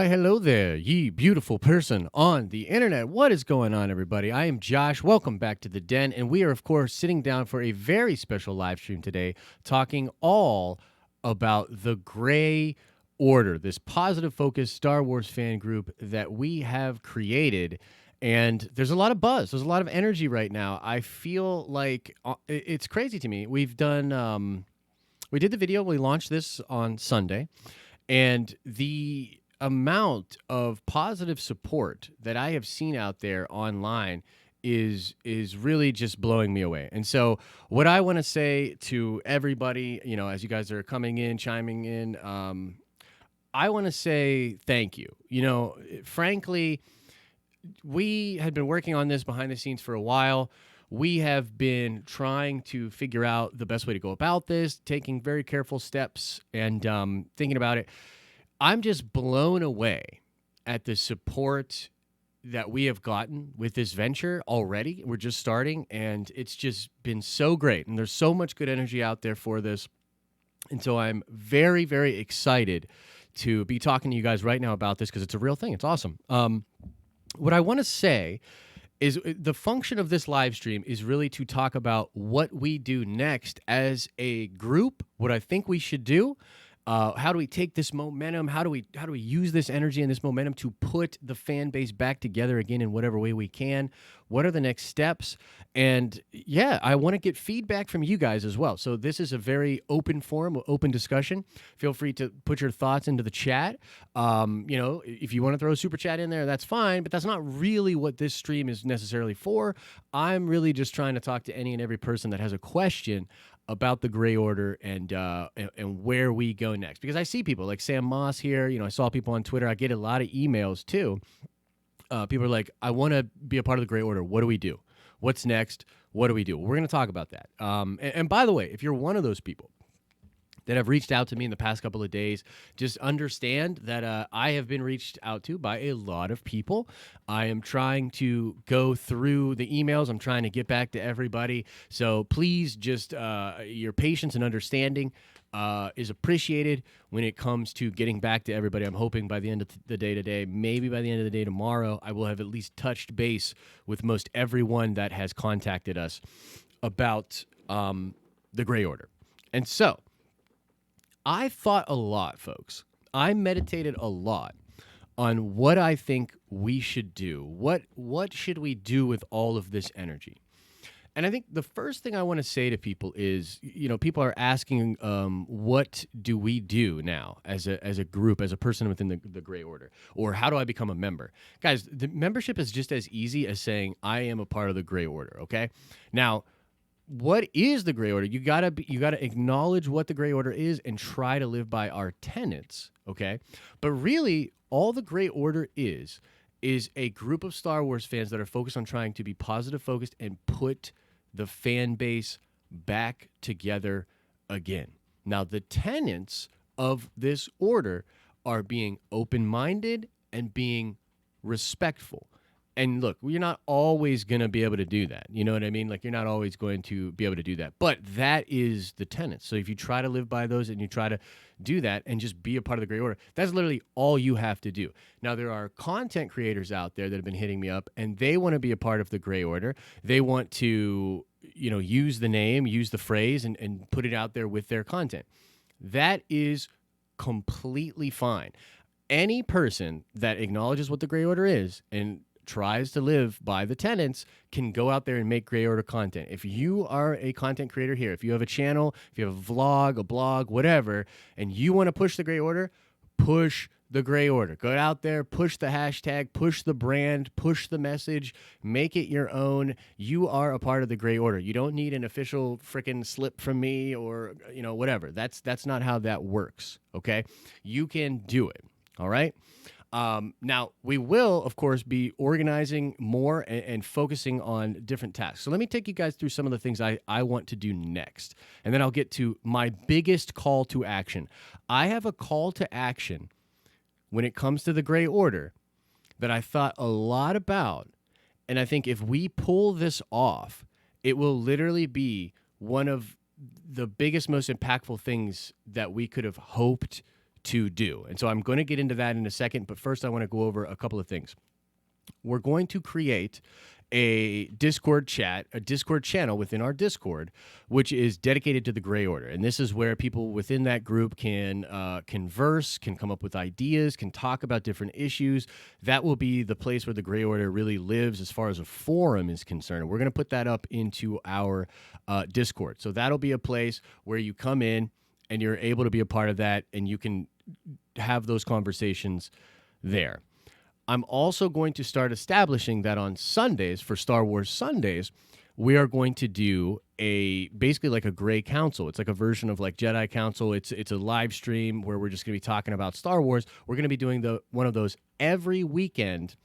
Hi, hello there, ye beautiful person on the internet. What is going on, everybody? I am Josh. Welcome back to the Den, and we are, of course, sitting down for a very special live stream today, talking all about the Gray Order, this positive focused Star Wars fan group that we have created. And there's a lot of buzz. There's a lot of energy right now. I feel like it's crazy to me. We did the video. We launched this on Sunday, and the amount of positive support that I have seen out there online is really just blowing me away. And so what I want to say to everybody, as you guys are coming in, chiming in, I want to say thank you. Frankly, we had been working on this behind the scenes for a while. We have been trying to figure out the best way to go about this, taking very careful steps and thinking about it. I'm just blown away at the support that we have gotten with this venture already. We're just starting, and it's just been so great. And there's so much good energy out there for this. And so I'm very, very excited to be talking to you guys right now about this because it's a real thing. It's awesome. What I want to say is the function of this live stream is really to talk about what we do next as a group, what I think we should do. How do we take this momentum? How do we use this energy and this momentum to put the fan base back together again in whatever way we can? What are the next steps? And yeah, I want to get feedback from you guys as well. So this is a very open forum, open discussion. Feel free to put your thoughts into the chat. If you want to throw a super chat in there, that's fine, but that's not really what this stream is necessarily for. I'm really just trying to talk to any and every person that has a question about the Gray Order and where we go next. Because I see people like Sam Moss here. I saw people on Twitter. I get a lot of emails too. People are like, I want to be a part of the Gray Order. What do we do? What's next? What do we do? We're going to talk about that. And by the way, if you're one of those people that have reached out to me in the past couple of days, just understand that I have been reached out to by a lot of people. I am trying to go through the emails. I'm trying to get back to everybody. So please just your patience and understanding is appreciated when it comes to getting back to everybody. I'm hoping by the end of the day today, maybe by the end of the day tomorrow, I will have at least touched base with most everyone that has contacted us about the Gray Order. And so I thought a lot, folks. I meditated a lot on what I think we should do. What should we do with all of this energy? And I think the first thing I want to say to people is, people are asking, what do we do now as a group, as a person within the Gray Order? Or how do I become a member? Guys, the membership is just as easy as saying, I am a part of the Gray Order, okay? Now, what is the Gray Order? You gotta acknowledge what the Gray Order is and try to live by our tenets, okay? But really, all the Gray Order is a group of Star Wars fans that are focused on trying to be positive focused and put the fan base back together again. Now, the tenets of this order are being open-minded and being respectful. And look, you're not always going to be able to do that. You know what I mean? Like, you're not always going to be able to do that. But that is the tenet. So if you try to live by those and you try to do that and just be a part of the Gray Order, that's literally all you have to do. Now, there are content creators out there that have been hitting me up, and they want to be a part of the Gray Order. They want to, use the name, use the phrase, and put it out there with their content. That is completely fine. Any person that acknowledges what the Gray Order is and tries to live by the tenets can go out there and make Gray Order content. If you are a content creator here, if you have a channel, if you have a vlog, a blog, whatever, and you want to push the Gray Order, push the Gray Order. Go out there, push the hashtag, push the brand, push the message, make it your own. You are a part of the Gray Order. You don't need an official freaking slip from me or, whatever. That's not how that works, okay? You can do it, all right? Now, we will, of course, be organizing more and focusing on different tasks. So let me take you guys through some of the things I want to do next. And then I'll get to my biggest call to action. I have a call to action when it comes to the Gray Order that I thought a lot about. And I think if we pull this off, it will literally be one of the biggest, most impactful things that we could have hoped to do. And so I'm going to get into that in a second, but first I want to go over a couple of things. We're going to create a Discord chat, a Discord channel within our Discord, which is dedicated to the Gray Order. And this is where people within that group can converse, can come up with ideas, can talk about different issues. That will be the place where the Gray Order really lives as far as a forum is concerned. We're going to put that up into our Discord. So that'll be a place where you come in and you're able to be a part of that, and you can have those conversations there. I'm also going to start establishing that on Sundays, for Star Wars Sundays, we are going to do basically like a Gray Council. It's like a version of like Jedi Council. It's a live stream where we're just going to be talking about Star Wars. We're going to be doing one of those every weekend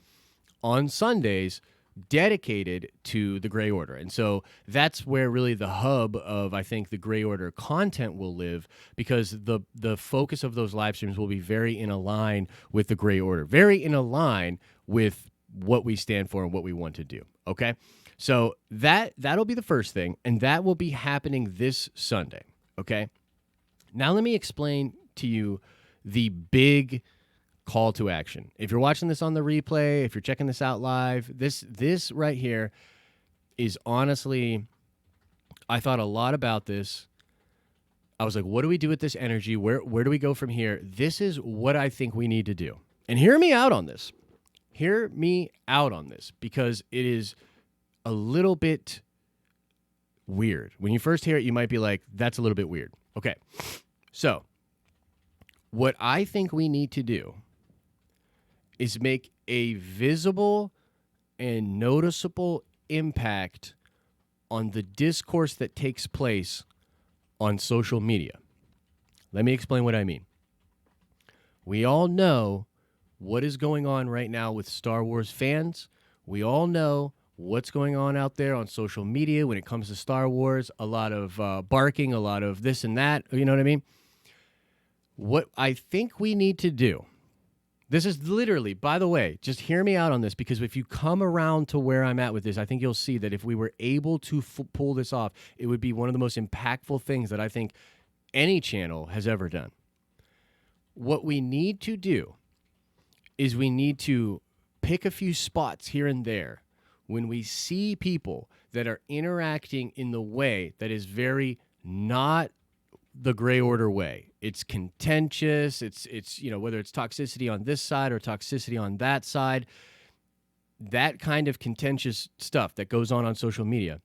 on Sundays, dedicated to the Gray Order. And so that's where really the hub of, I think, the Gray Order content will live, because the focus of those live streams will be very in a line with the Gray Order, very in a line with what we stand for and what we want to do. Okay? So that'll be the first thing, and that will be happening this Sunday. Okay? Now let me explain to you the big call to action. If you're watching this on the replay, if you're checking this out live, this right here is honestly, I thought a lot about this. I was like, what do we do with this energy? Where do we go from here? This is what I think we need to do. And hear me out on this. Hear me out on this, because it is a little bit weird. When you first hear it, you might be like, that's a little bit weird. Okay. So what I think we need to do is make a visible and noticeable impact on the discourse that takes place on social media. Let me explain what I mean. We all know what is going on right now with Star Wars fans. We all know what's going on out there on social media when it comes to Star Wars. A lot of barking, a lot of this and that. You know what I mean? What I think we need to do, this is literally, by the way, just hear me out on this, because if you come around to where I'm at with this, I think you'll see that if we were able to pull this off, it would be one of the most impactful things that I think any channel has ever done. What we need to do is we need to pick a few spots here and there when we see people that are interacting in the way that is very not the Gray Order way. It's contentious. It's whether it's toxicity on this side or toxicity on that side, that kind of contentious stuff that goes on social media.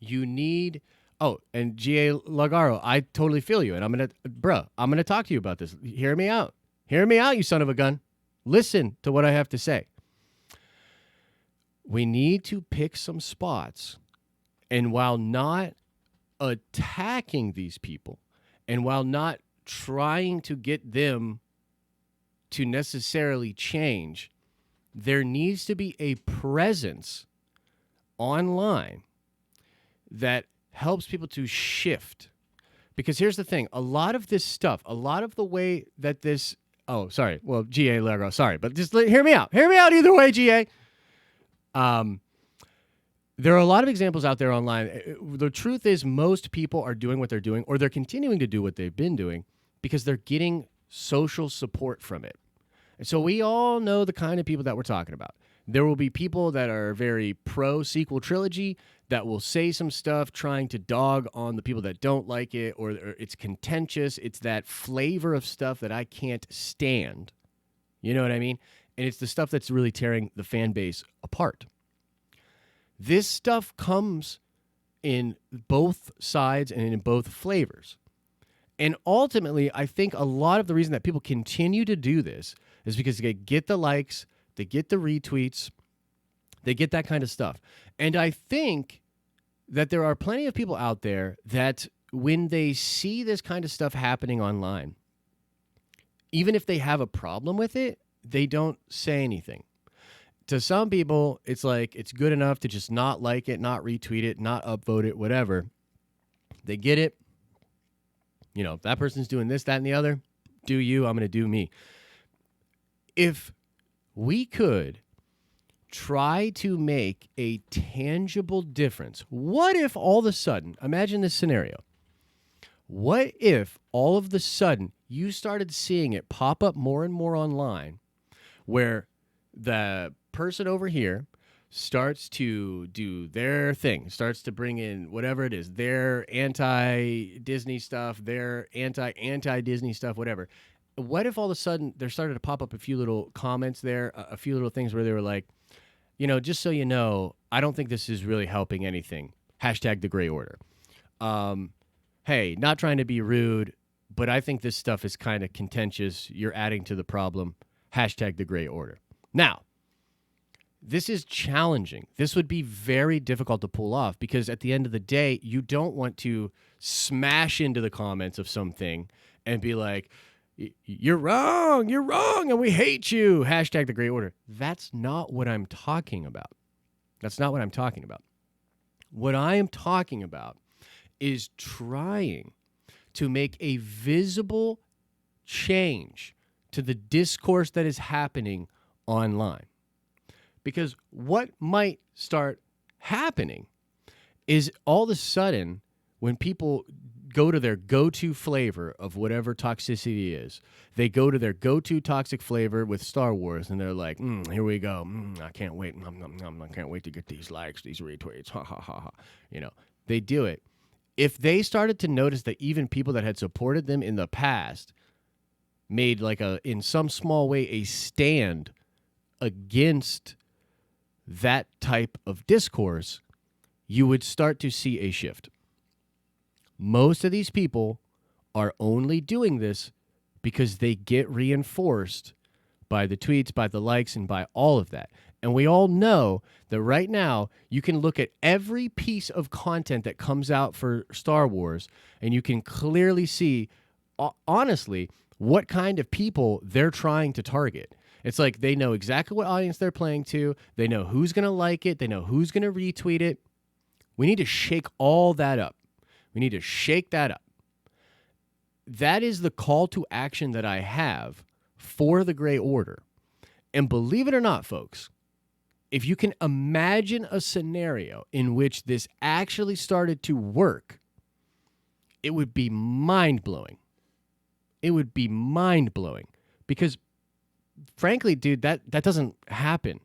You need, and G.A. Lagaro, I totally feel you. And I'm going to talk to you about this. Hear me out. Hear me out, you son of a gun. Listen to what I have to say. We need to pick some spots, and while not attacking these people, and while not trying to get them to necessarily change, there needs to be a presence online that helps people to shift. Because here's the thing, a lot of this stuff, a lot of the way that this, G.A. Lagro, sorry, but just hear me out. Hear me out either way, G.A. There are a lot of examples out there online. The truth is, most people are doing what they're doing, or they're continuing to do what they've been doing, because they're getting social support from it. And so we all know the kind of people that we're talking about. There will be people that are very pro sequel trilogy that will say some stuff trying to dog on the people that don't like it, or it's contentious. It's that flavor of stuff that I can't stand. You know what I mean? And it's the stuff that's really tearing the fan base apart. This stuff comes in both sides and in both flavors. And ultimately, I think a lot of the reason that people continue to do this is because they get the likes, they get the retweets, they get that kind of stuff. And I think that there are plenty of people out there that when they see this kind of stuff happening online, even if they have a problem with it, they don't say anything. To some people, it's like it's good enough to just not like it, not retweet it, not upvote it, whatever. They get it. That person's doing this, that, and the other. Do you, I'm going to do me. If we could try to make a tangible difference, what if all of a sudden, imagine this scenario. What if all of a sudden you started seeing it pop up more and more online where the person over here starts to do their thing, starts to bring in whatever it is, their anti-Disney stuff, their anti-Disney stuff, whatever. What if all of a sudden there started to pop up a few little comments there, a few little things where they were like, just so you know, I don't think this is really helping anything. Hashtag the gray order. Hey, not trying to be rude, but I think this stuff is kind of contentious. You're adding to the problem. Hashtag the gray order. Now, this is challenging. This would be very difficult to pull off because at the end of the day, you don't want to smash into the comments of something and be like, you're wrong, and we hate you. Hashtag the gray order. That's not what I'm talking about. That's not what I'm talking about. What I am talking about is trying to make a visible change to the discourse that is happening online. Because what might start happening is all of a sudden when people go to their go-to flavor of whatever toxicity is, they go to their go-to toxic flavor with Star Wars, and they're like, here we go. I can't wait. I can't wait to get these likes, these retweets. Ha, ha, ha, ha. They do it. If they started to notice that even people that had supported them in the past made in some small way, a stand against that type of discourse, you would start to see a shift. Most of these people are only doing this because they get reinforced by the tweets, by the likes, and by all of that. And we all know that right now you can look at every piece of content that comes out for Star Wars and you can clearly see, honestly, what kind of people they're trying to target. It's like they know exactly what audience they're playing to. They know who's going to like it. They know who's going to retweet it. We need to shake all that up. We need to shake that up. That is the call to action that I have for the gray order. And believe it or not, folks, if you can imagine a scenario in which this actually started to work, it would be mind-blowing. It would be mind-blowing because, frankly, dude, that doesn't happen.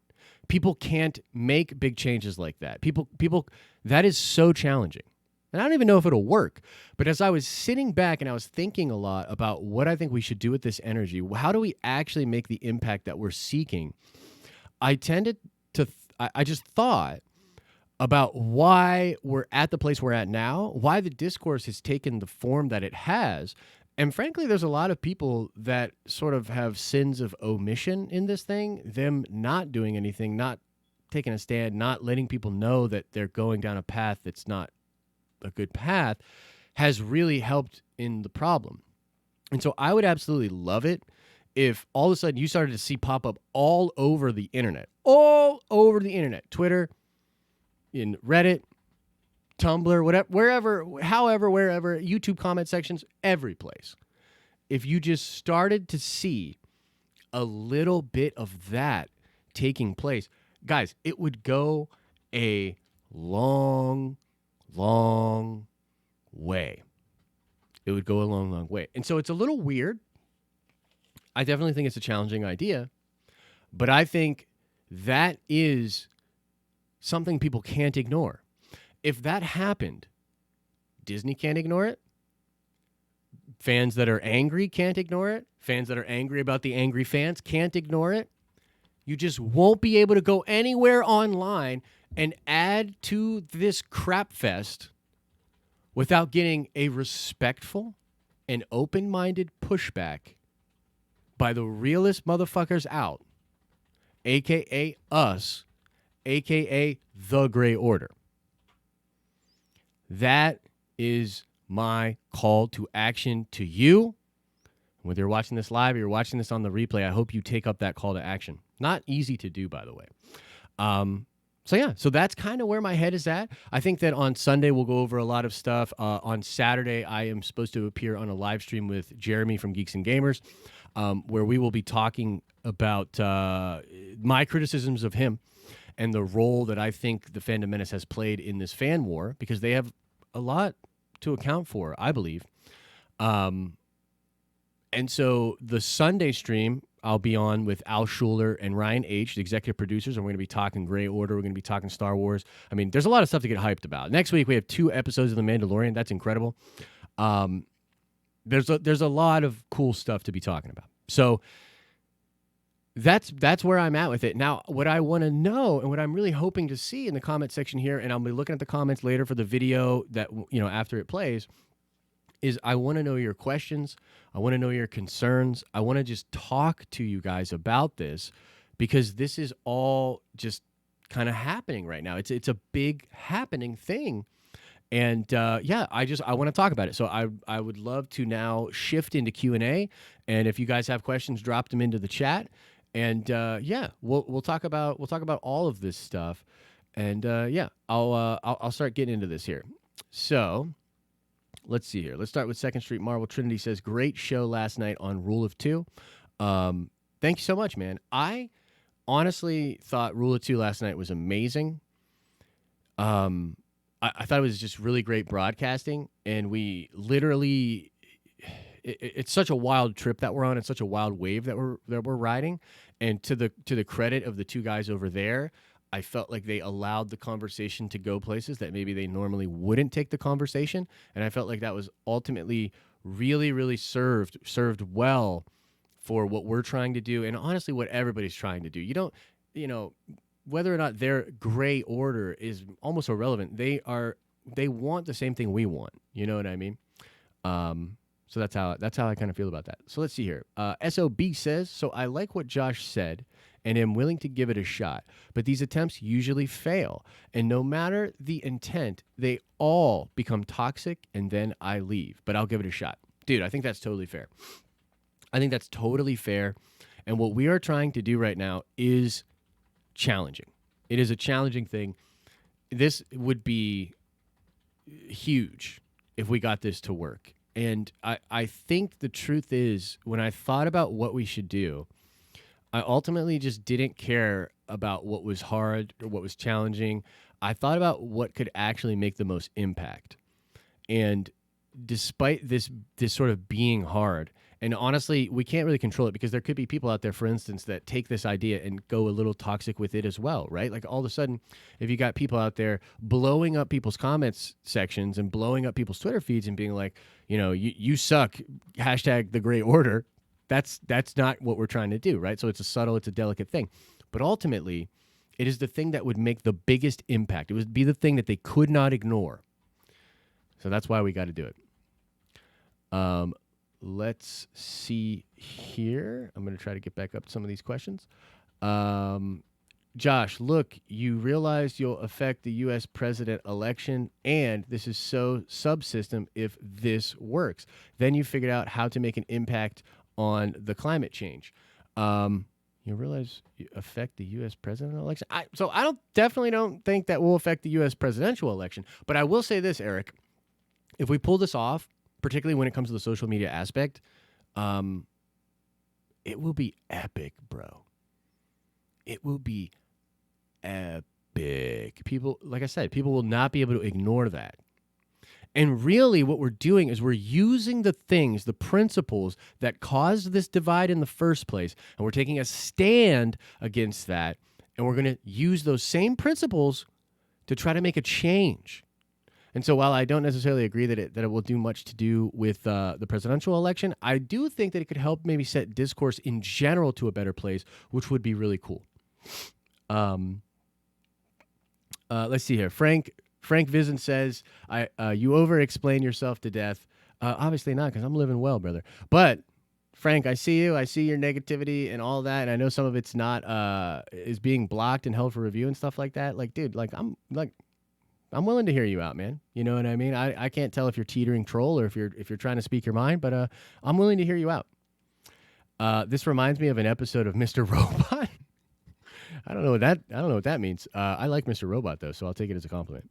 People can't make big changes like that. People, that is so challenging. And I don't even know if it'll work. But as I was sitting back and I was thinking a lot about what I think we should do with this energy, how do we actually make the impact that we're seeking? I tended to, I just thought about why we're at the place we're at now, why the discourse has taken the form that it has. And frankly, there's a lot of people that sort of have sins of omission in this thing, them not doing anything, not taking a stand, not letting people know that they're going down a path that's not a good path, has really helped in the problem. And so I would absolutely love it if all of a sudden you started to see pop up all over the internet, Twitter, in Reddit, Tumblr, whatever, wherever, YouTube comment sections, every place. If you just started to see a little bit of that taking place, guys, it would go a long way. It would go a long way. And so it's a little weird. I definitely think it's a challenging idea, but I think that is something people can't ignore. If that happened, Disney can't ignore it. Fans that are angry can't ignore it. Fans that are angry about the angry fans can't ignore it. You just won't be able to go anywhere online and add to this crap fest without getting a respectful and open-minded pushback by the realest motherfuckers out, a.k.a. us, a.k.a. the Gray Order. That is my call to action to you. Whether you're watching this live or you're watching this on the replay, I hope you take up that call to action. Not easy to do, by the way. So that's kind of where my head is at. I think that on Sunday we'll go over a lot of stuff. On Saturday, I am supposed to appear on a live stream with Jeremy from Geeks and Gamers, where we will be talking about my criticisms of him and the role that I think the Fandom Menace has played in this fan war, because they have a lot to account for, I believe. And so the Sunday stream, I'll be on with Al Schuler and Ryan H., the executive producers, and we're going to be talking Grey Order. We're going to be talking Star Wars. I mean, there's a lot of stuff to get hyped about. Next week, we have 2 episodes of The Mandalorian. That's incredible. There's a lot of cool stuff to be talking about. So that's where I'm at with it. Now, what I want to know and what I'm really hoping to see in the comment section here, and I'll be looking at the comments later for the video that, after it plays, is I want to know your questions. I want to know your concerns. I want to just talk to you guys about this because this is all just kind of happening right now. It's a big happening thing. And I want to talk about it. So I would love to now shift into Q&A. And if you guys have questions, drop them into the chat. And we'll talk about all of this stuff. And I'll start getting into this here. So let's see here. Let's start with Second Street Marvel. Trinity says, great show last night on Rule of Two. Thank you so much, man. I honestly thought Rule of Two last night was amazing. I thought it was just really great broadcasting. And we literally, it's such a wild trip that we're on. It's such a wild wave that we're riding. And to the credit of the 2 guys over there, I felt like they allowed the conversation to go places that maybe they normally wouldn't take the conversation. And I felt like that was ultimately really, really served well for what we're trying to do. And honestly, what everybody's trying to do. You don't, whether or not their gray order is almost irrelevant. They want the same thing we want. You know what I mean? So that's how I kind of feel about that. So let's see here. SOB says, so I like what Josh said and am willing to give it a shot, but these attempts usually fail. And no matter the intent, they all become toxic and then I leave, but I'll give it a shot. Dude, I think that's totally fair. And what we are trying to do right now is challenging. It is a challenging thing. This would be huge if we got this to work. And I think the truth is, when I thought about what we should do, I ultimately just didn't care about what was hard or what was challenging. I thought about what could actually make the most impact. And despite this sort of being hard, and honestly, we can't really control it because there could be people out there, for instance, that take this idea and go a little toxic with it as well, right? Like all of a sudden, if you got people out there blowing up people's comments sections and blowing up people's Twitter feeds and being like, you suck, hashtag the Great Order, that's not what we're trying to do, right? So it's a delicate thing. But ultimately, it is the thing that would make the biggest impact. It would be the thing that they could not ignore. So that's why we got to do it. Let's see here. I'm going to try to get back up to some of these questions. Josh, look, you realize you'll affect the U.S. president election, and this is so subsystem if this works. Then you figured out how to make an impact on the climate change. You realize you affect the U.S. president election? I definitely don't think that will affect the U.S. presidential election. But I will say this, Eric. If we pull this off, particularly when it comes to the social media aspect, it will be epic, bro. It will be epic. People, like I said, people will not be able to ignore that. And really what we're doing is we're using the things, the principles that caused this divide in the first place, and we're taking a stand against that, and we're going to use those same principles to try to make a change. And so while I don't necessarily agree that it will do much to do with the presidential election, I do think that it could help maybe set discourse in general to a better place, which would be really cool. Let's see here. Frank Vizen says, you over-explain yourself to death. Obviously not, because I'm living well, brother. But, Frank, I see you. I see your negativity and all that, and I know some of it's not is being blocked and held for review and stuff like that. Like, dude, I'm willing to hear you out, man. You know what I mean? I can't tell if you're teetering troll or if you're trying to speak your mind, but I'm willing to hear you out. This reminds me of an episode of Mr. Robot. I don't know what that means. I like Mr. Robot though, so I'll take it as a compliment.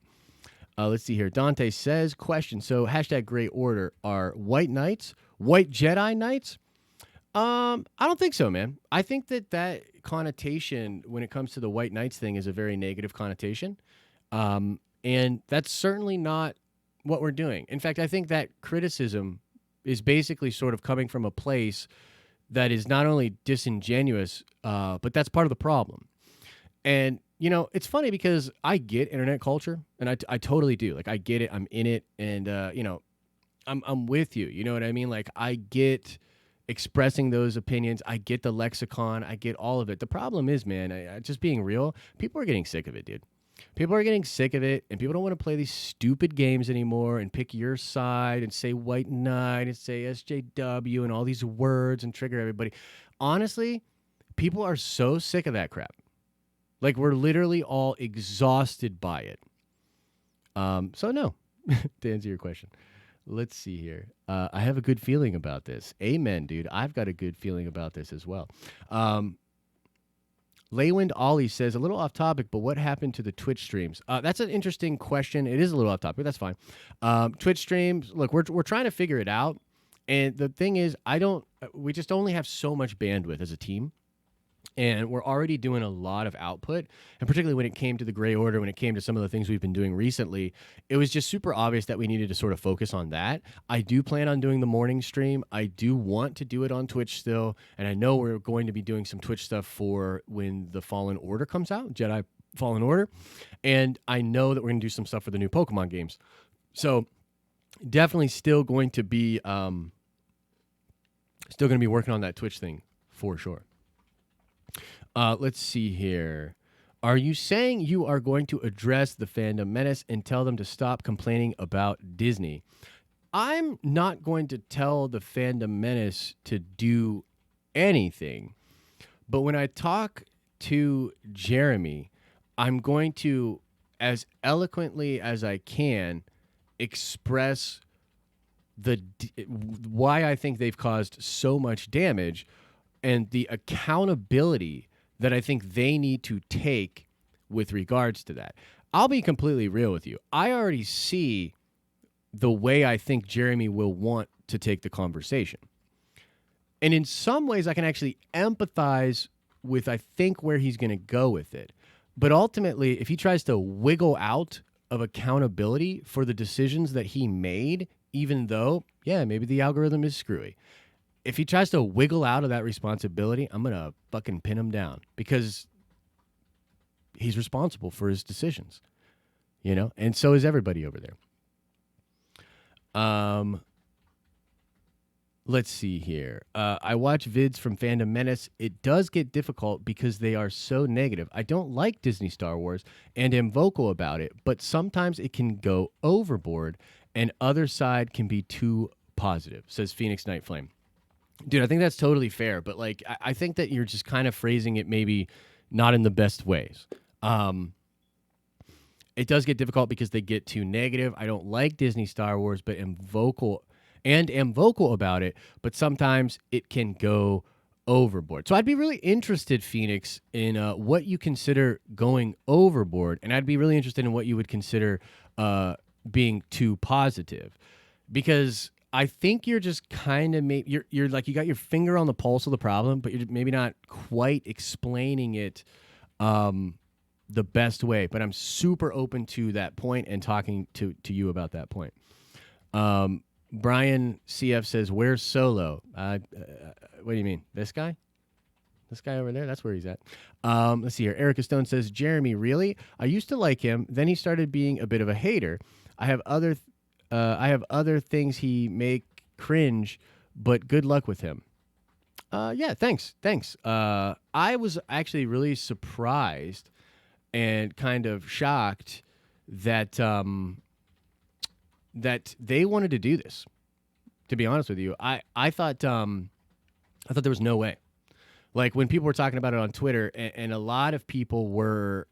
Let's see here. Dante says, question. So hashtag Great Order are white knights, white Jedi knights? I don't think so, man. I think that connotation when it comes to the white knights thing is a very negative connotation. And that's certainly not what we're doing. In fact, I think that criticism is basically sort of coming from a place that is not only disingenuous, but that's part of the problem. And it's funny because I get internet culture, and I totally do. Like I get it, I'm in it, and I'm with you. You know what I mean? Like I get expressing those opinions. I get the lexicon. I get all of it. The problem is, man, just being real, people are getting sick of it, dude. People are getting sick of it, and people don't want to play these stupid games anymore and pick your side and say white knight and say SJW and all these words and trigger everybody. Honestly, people are so sick of that crap. Like we're literally all exhausted by it. So no, to answer your question. Let's see here. I have a good feeling about this. Amen, dude. I've got a good feeling about this as well. Leywind Ollie says, a little off topic, but what happened to the Twitch streams? That's an interesting question. It is a little off topic. That's fine. Twitch streams, look, we're trying to figure it out. And the thing is, we just only have so much bandwidth as a team. And we're already doing a lot of output. And particularly when it came to the Gray Order, when it came to some of the things we've been doing recently, it was just super obvious that we needed to sort of focus on that. I do plan on doing the morning stream. I do want to do it on Twitch still. And I know we're going to be doing some Twitch stuff for when the Fallen Order comes out, Jedi Fallen Order. And I know that we're going to do some stuff for the new Pokemon games. So definitely still going to be working on that Twitch thing for sure. Let's see here. Are you saying you are going to address the fandom menace and tell them to stop complaining about Disney? I'm not going to tell the fandom menace to do anything. But when I talk to Jeremy, I'm going to, as eloquently as I can, express why I think they've caused so much damage and the accountability that I think they need to take with regards to that. I'll be completely real with you. I already see the way I think Jeremy will want to take the conversation. And in some ways, I can actually empathize with, I think, where he's going to go with it. But ultimately, if he tries to wiggle out of accountability for the decisions that he made, even though, yeah, maybe the algorithm is screwy, if he tries to wiggle out of that responsibility, I'm going to fucking pin him down because he's responsible for his decisions, and so is everybody over there. Let's see here. I watch vids from Fandom Menace. It does get difficult because they are so negative. I don't like Disney Star Wars and am vocal about it, but sometimes it can go overboard and other side can be too positive, says Phoenix Night Flame. Dude, I think that's totally fair, but I think that you're just kind of phrasing it maybe not in the best ways. It does get difficult because they get too negative. I don't like Disney Star Wars, but am vocal about it, but sometimes it can go overboard. So I'd be really interested, Phoenix, in what you consider going overboard, and I'd be really interested in what you would consider being too positive, because I think you're just kind of you're like you got your finger on the pulse of the problem, but you're maybe not quite explaining it the best way. But I'm super open to that point and talking to you about that point. Brian CF says, "Where's Solo?" What do you mean? This guy? This guy over there? That's where he's at. Let's see here. Erica Stone says, "Jeremy, really? I used to like him. Then he started being a bit of a hater. I have other things he make cringe, but good luck with him." Yeah, thanks. I was actually really surprised and kind of shocked that that they wanted to do this. To be honest with you, I thought there was no way. Like when people were talking about it on Twitter, and a lot of people were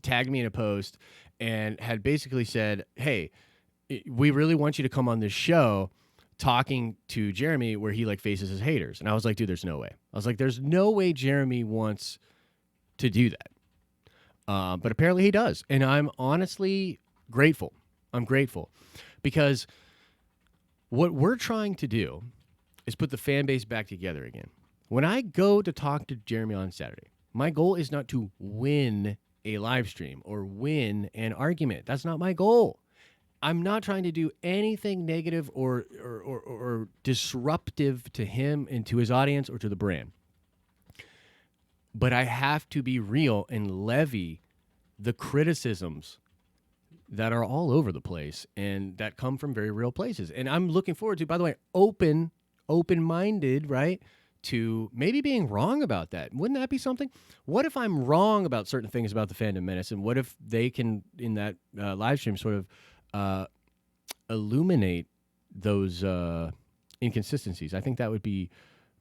tagged me in a post and had basically said, "Hey, we really want you to come on this show talking to Jeremy where he faces his haters." And I was like, dude, there's no way. I was like, there's no way Jeremy wants to do that. But apparently he does. And I'm honestly grateful. I'm grateful because what we're trying to do is put the fan base back together again. When I go to talk to Jeremy on Saturday, my goal is not to win a live stream or win an argument. That's not my goal. I'm not trying to do anything negative or disruptive to him and to his audience or to the brand. But I have to be real and levy the criticisms that are all over the place and that come from very real places. And I'm looking forward to, by the way, open-minded, right? To maybe being wrong about that. Wouldn't that be something? What if I'm wrong about certain things about the Fandom Menace? And what if they can, in that live stream, sort of illuminate those inconsistencies? I think that would be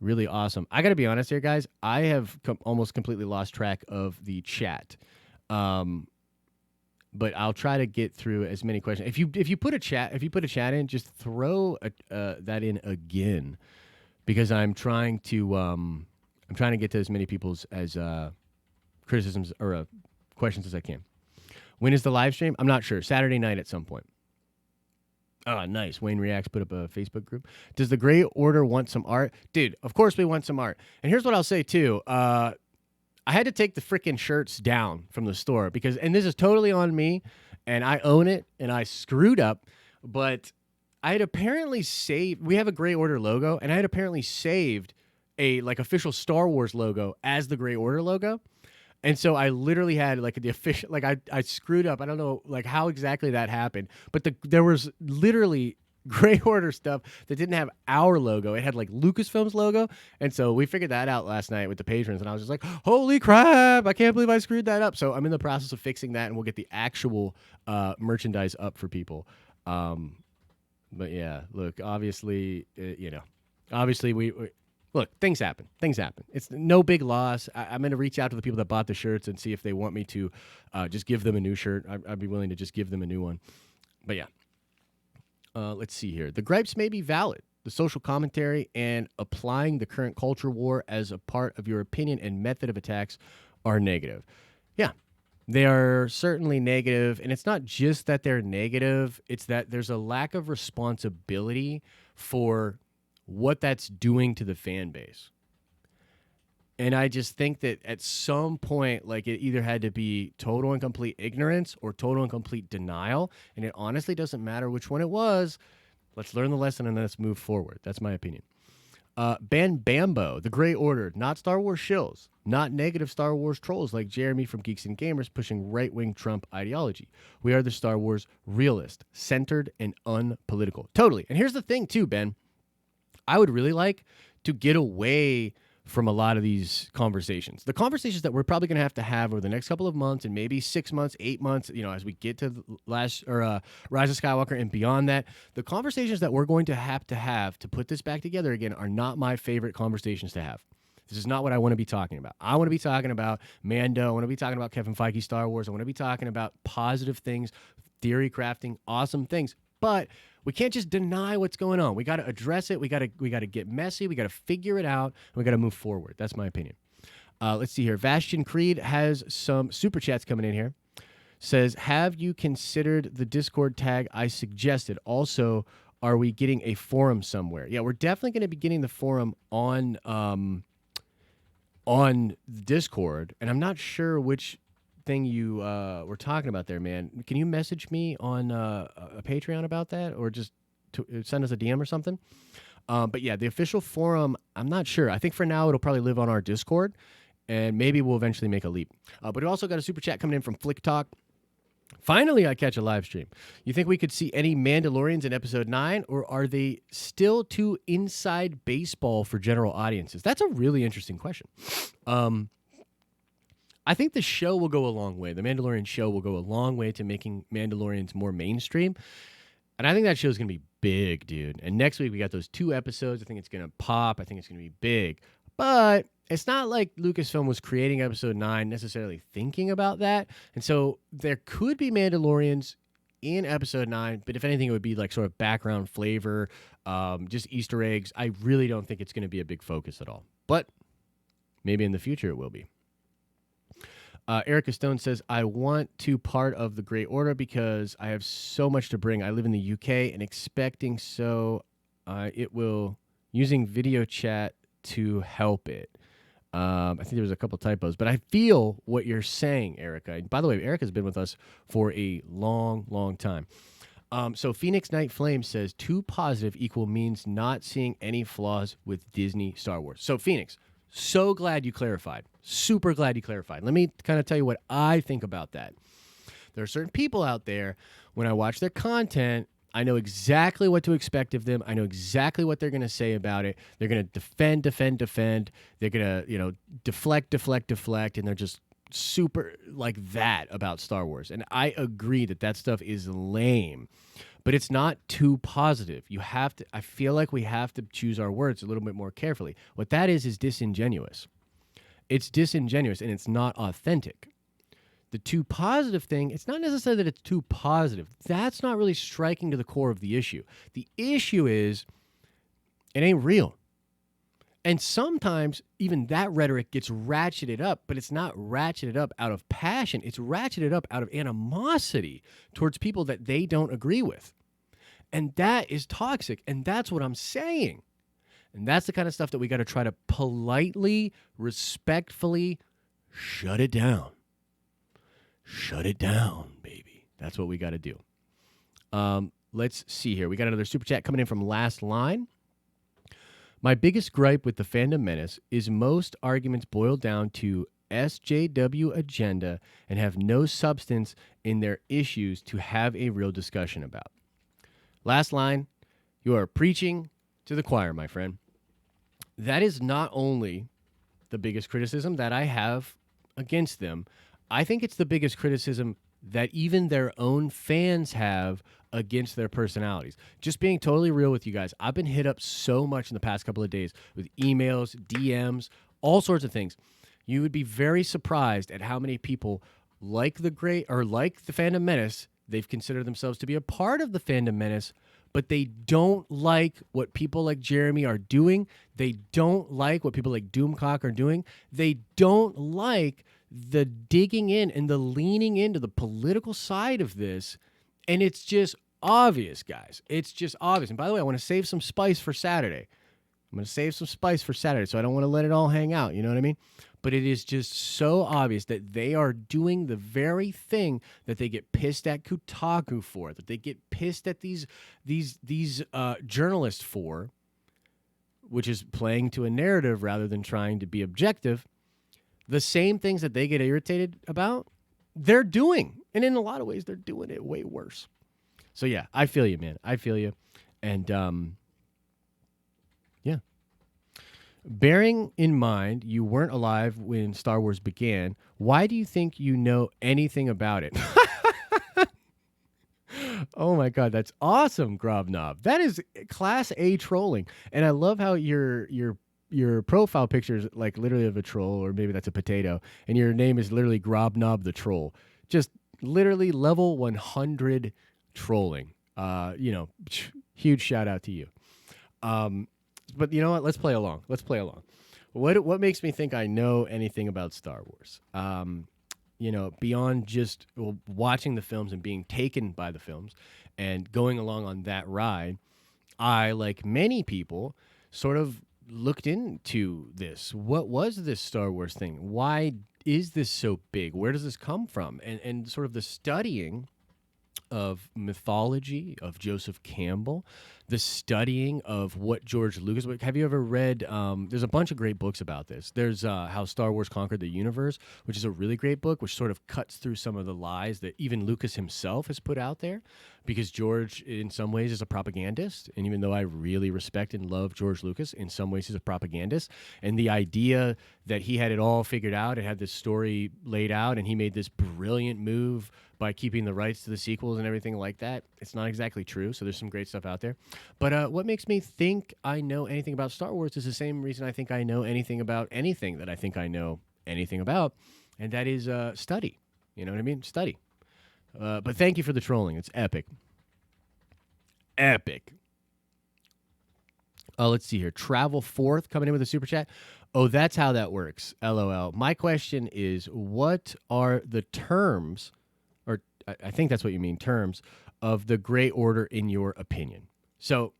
really awesome. I got to be honest here, guys. I have almost completely lost track of the chat. But I'll try to get through as many questions. If you put a chat in, just throw that in again, because I'm trying to get to as many people's as criticisms or questions as I can. When is the live stream? I'm not sure. Saturday night at some point. Oh, nice. Wayne Reacts put up a Facebook group. Does the Grey Order want some art? Dude, of course we want some art. And here's what I'll say, too. I had to take the freaking shirts down from the store because, and this is totally on me, and I own it, and I screwed up, but I had apparently saved, we have a Grey Order logo, and I had apparently saved a, like, official Star Wars logo as the Grey Order logo. And so I literally had like the official, like I screwed up. I don't know like how exactly that happened, but there was literally Grey Order stuff that didn't have our logo. It had like Lucasfilm's logo. And so we figured that out last night with the patrons. And I was just like, holy crap, I can't believe I screwed that up. So I'm in the process of fixing that, and we'll get the actual merchandise up for people. But yeah, look, obviously, obviously we look, things happen. It's no big loss. I'm going to reach out to the people that bought the shirts and see if they want me to just give them a new shirt. I'd be willing to just give them a new one. But yeah. Let's see here. The gripes may be valid. The social commentary and applying the current culture war as a part of your opinion and method of attacks are negative. Yeah, they are certainly negative. And it's not just that they're negative. It's that there's a lack of responsibility for what that's doing to the fan base. And I just think that at some point, like, it either had to be total and complete ignorance or total and complete denial. And it honestly doesn't matter which one it was. Let's learn the lesson and let's move forward. That's my opinion. Ban Bambo, the Grey Order, not Star Wars shills, not negative Star Wars trolls like Jeremy from Geeks and Gamers pushing right-wing Trump ideology. We are the Star Wars realist, centered and unpolitical. Totally. And here's the thing too, Ben. I would really like to get away from a lot of these conversations. The conversations that we're probably going to have over the next couple of months and maybe 6 months, 8 months, as we get to the Rise of Skywalker and beyond that, the conversations that we're going to have to put this back together again are not my favorite conversations to have. This is not what I want to be talking about. I want to be talking about Mando. I want to be talking about Kevin Feige, Star Wars. I want to be talking about positive things, theory crafting, awesome things. But we can't just deny what's going on. We got to address it. We got to get messy. We got to figure it out. And we got to move forward. That's my opinion. Let's see here. Vashtian Creed has some super chats coming in here. Says, have you considered the Discord tag I suggested? Also, are we getting a forum somewhere? Yeah, we're definitely going to be getting the forum on Discord. And I'm not sure which thing you were talking about there, man. Can you message me on a Patreon about that, or just send us a DM or something? But yeah, the official forum, I'm not sure. I think for now it'll probably live on our Discord, and maybe we'll eventually make a leap. But we also got a super chat coming in from Flick Talk. Finally, I catch a live stream. You think we could see any Mandalorians in episode 9, or are they still too inside baseball for general audiences? That's a really interesting question. I think the show will go a long way. The Mandalorian show will go a long way to making Mandalorians more mainstream. And I think that show's going to be big, dude. And next week we got those 2 episodes. I think it's going to pop. I think it's going to be big. But it's not like Lucasfilm was creating episode 9 necessarily thinking about that. And so there could be Mandalorians in episode 9, but if anything, it would be like sort of background flavor, just Easter eggs. I really don't think it's going to be a big focus at all. But maybe in the future it will be. Erica Stone says, I want to part of the Grey Order because I have so much to bring. I live in the UK and expecting it will using video chat to help it. I think there was a couple typos, but I feel what you're saying, Erica. And by the way, Erica's been with us for a long, long time. So Phoenix Night Flame says too positive equal means not seeing any flaws with Disney Star Wars. So Phoenix, so glad you clarified. Super glad you clarified. Let me kind of tell you what I think about that. There are certain people out there, when I watch their content, I know exactly what to expect of them. I know exactly what they're going to say about it. They're going to defend. They're going to, deflect, and they're just super like that about Star Wars. And I agree that stuff is lame, but it's not too positive. I feel like we have to choose our words a little bit more carefully. What that is disingenuous. It's disingenuous and it's not authentic. The too positive thing, it's not necessarily that it's too positive. That's not really striking to the core of the issue. The issue is it ain't real. And sometimes even that rhetoric gets ratcheted up, but it's not ratcheted up out of passion. It's ratcheted up out of animosity towards people that they don't agree with. And that is toxic. And that's what I'm saying. And that's the kind of stuff that we got to try to politely, respectfully shut it down. Shut it down, baby. That's what we got to do. Let's see here. We got another super chat coming in from Last Line. My biggest gripe with the Fandom Menace is most arguments boil down to SJW agenda and have no substance in their issues to have a real discussion about. Last Line, you are preaching to the choir, my friend. That is not only the biggest criticism that I have against them, I think it's the biggest criticism that even their own fans have against their personalities. Just being totally real with you guys, I've been hit up so much in the past couple of days with emails, DMs, all sorts of things. You would be very surprised at how many people like the Fandom Menace. They've considered themselves to be a part of the Fandom Menace, but they don't like what people like Jeremy are doing. They don't like what people like Doomcock are doing. They don't like the digging in and the leaning into the political side of this. And it's just obvious, guys. It's just obvious. And by the way, I want to save some spice for Saturday. So I don't want to let it all hang out. You know what I mean? But it is just so obvious that they are doing the very thing that they get pissed at Kotaku for, that they get pissed at these journalists for, which is playing to a narrative rather than trying to be objective. The same things that they get irritated about, they're doing. And in a lot of ways, they're doing it way worse. So, yeah, I feel you, man. I feel you. And, yeah. Bearing in mind you weren't alive when Star Wars began, why do you think you know anything about it? Oh, my God. That's awesome, Grobnob. That is Class A trolling. And I love how your profile picture is like literally of a troll, or maybe that's a potato, and your name is literally Grobnob the Troll. Just literally level 100 trolling. Huge shout out to you. But you know what? Let's play along. What makes me think I know anything about Star Wars? Beyond just watching the films and being taken by the films and going along on that ride, I, like many people, sort of looked into this. What was this Star Wars thing? Why is this so big? Where does this come from? And sort of the studying of mythology, of Joseph Campbell, the studying of what George Lucas... Have you ever read... there's a bunch of great books about this. There's How Star Wars Conquered the Universe, which is a really great book, which sort of cuts through some of the lies that even Lucas himself has put out there, because George, in some ways, is a propagandist. And even though I really respect and love George Lucas, in some ways he's a propagandist. And the idea that he had it all figured out and had this story laid out, and he made this brilliant move by keeping the rights to the sequels and everything like that, it's not exactly true. So there's some great stuff out there. But what makes me think I know anything about Star Wars is the same reason I think I know anything about anything that I think I know anything about, and that is study. You know what I mean? Study. But thank you for the trolling. It's epic. Epic. Let's see here. Travel Forth coming in with a super chat. Oh, that's how that works. LOL. My question is, what are the terms, or I think that's what you mean, terms, of the Great Order in your opinion? So,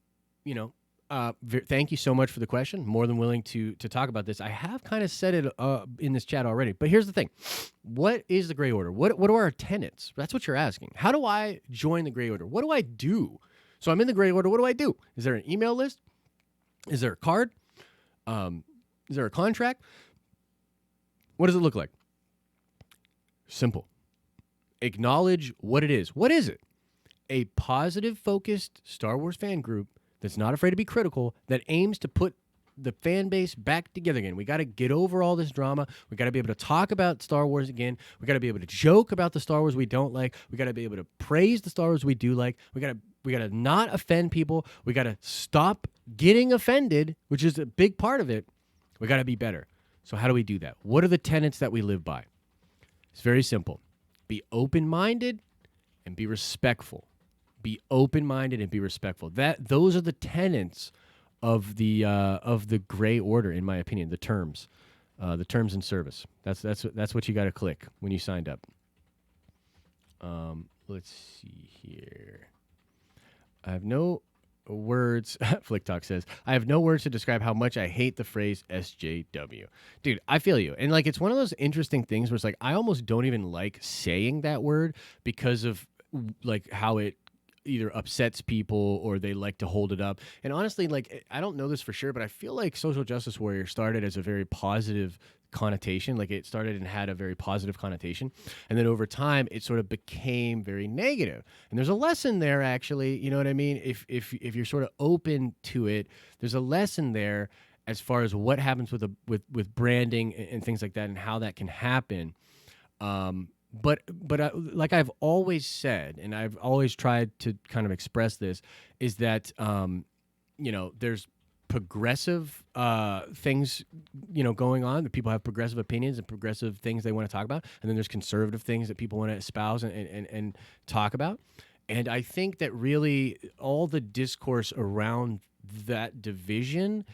Thank you so much for the question. More than willing to talk about this. I have kind of said it in this chat already, but here's the thing: what is the Gray Order? What are our tenets? That's what you're asking. How do I join the Gray Order? What do I do? So I'm in the Gray Order. What do I do? Is there an email list? Is there a card? Is there a contract? What does it look like? Simple. Acknowledge what it is. What is it? A positive, focused Star Wars fan group that's not afraid to be critical, that aims to put the fan base back together again. We got to get over all this drama. We got to be able to talk about Star Wars again. We got to be able to joke about the Star Wars we don't like. We got to be able to praise the Star Wars we do like. We got to not offend people. We got to stop getting offended, which is a big part of it. We got to be better. So how do we do that? What are the tenets that we live by? It's very simple. Be open-minded and be respectful. Be open-minded and be respectful. Those are the tenets of the Gray Order, in my opinion. The terms and service. That's what you got to click when you signed up. Let's see here. I have no words. Flick Talk says, I have no words to describe how much I hate the phrase SJW. Dude, I feel you. And like, it's one of those interesting things where it's like, I almost don't even like saying that word because of like how it either upsets people or they like to hold it up. And honestly, like, I don't know this for sure, but I feel like social justice warrior started as a very positive connotation. Like, it started and had a very positive connotation. And then over time, it sort of became very negative. And there's a lesson there, actually. You know what I mean? If you're sort of open to it, there's a lesson there as far as what happens with branding and things like that and how that can happen. But like I've always said, and I've always tried to kind of express this, is that, there's progressive things, going on. That people have progressive opinions and progressive things they want to talk about. And then there's conservative things that people want to espouse and talk about. And I think that really all the discourse around that division,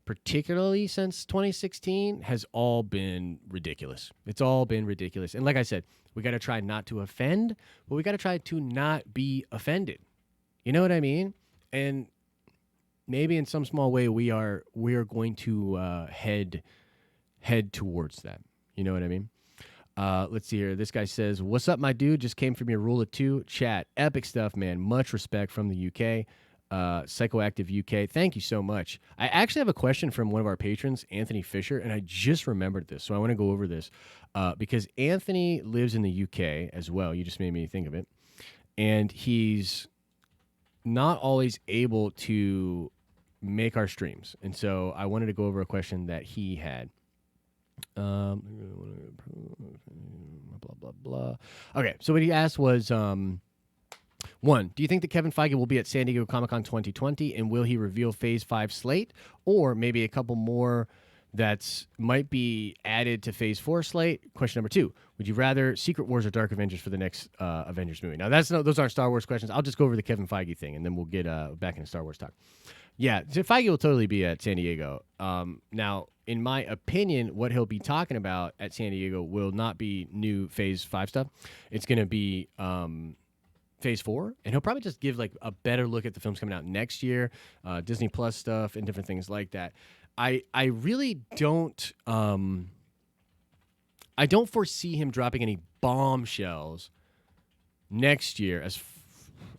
particularly since 2016, has all been ridiculous. It's all been ridiculous. And like I said, we got to try not to offend, but we got to try to not be offended. You know what I mean? And maybe in some small way we are going to head towards that. You know what I mean? Let's see here. This guy says, "What's up, my dude? Just came from your Rule of Two chat. Epic stuff, man. Much respect from the UK." Psychoactive UK, thank you so much. I actually have a question from one of our patrons, Anthony Fisher, and I just remembered this, so I want to go over this because Anthony lives in the UK as well. You just made me think of it. And he's not always able to make our streams, and so I wanted to go over a question that he had. Blah, blah, blah. Okay, so what he asked was... One, do you think that Kevin Feige will be at San Diego Comic-Con 2020, and will he reveal Phase 5 slate, or maybe a couple more that might be added to Phase 4 slate? Question number 2, would you rather Secret Wars or Dark Avengers for the next Avengers movie? Now, those aren't Star Wars questions. I'll just go over the Kevin Feige thing, and then we'll get back into Star Wars talk. Yeah, Feige will totally be at San Diego. Now, in my opinion, what he'll be talking about at San Diego will not be new Phase 5 stuff. It's going to be... Phase 4, and he'll probably just give like a better look at the films coming out next year, Disney Plus stuff and different things like that. I really don't I don't foresee him dropping any bombshells next year.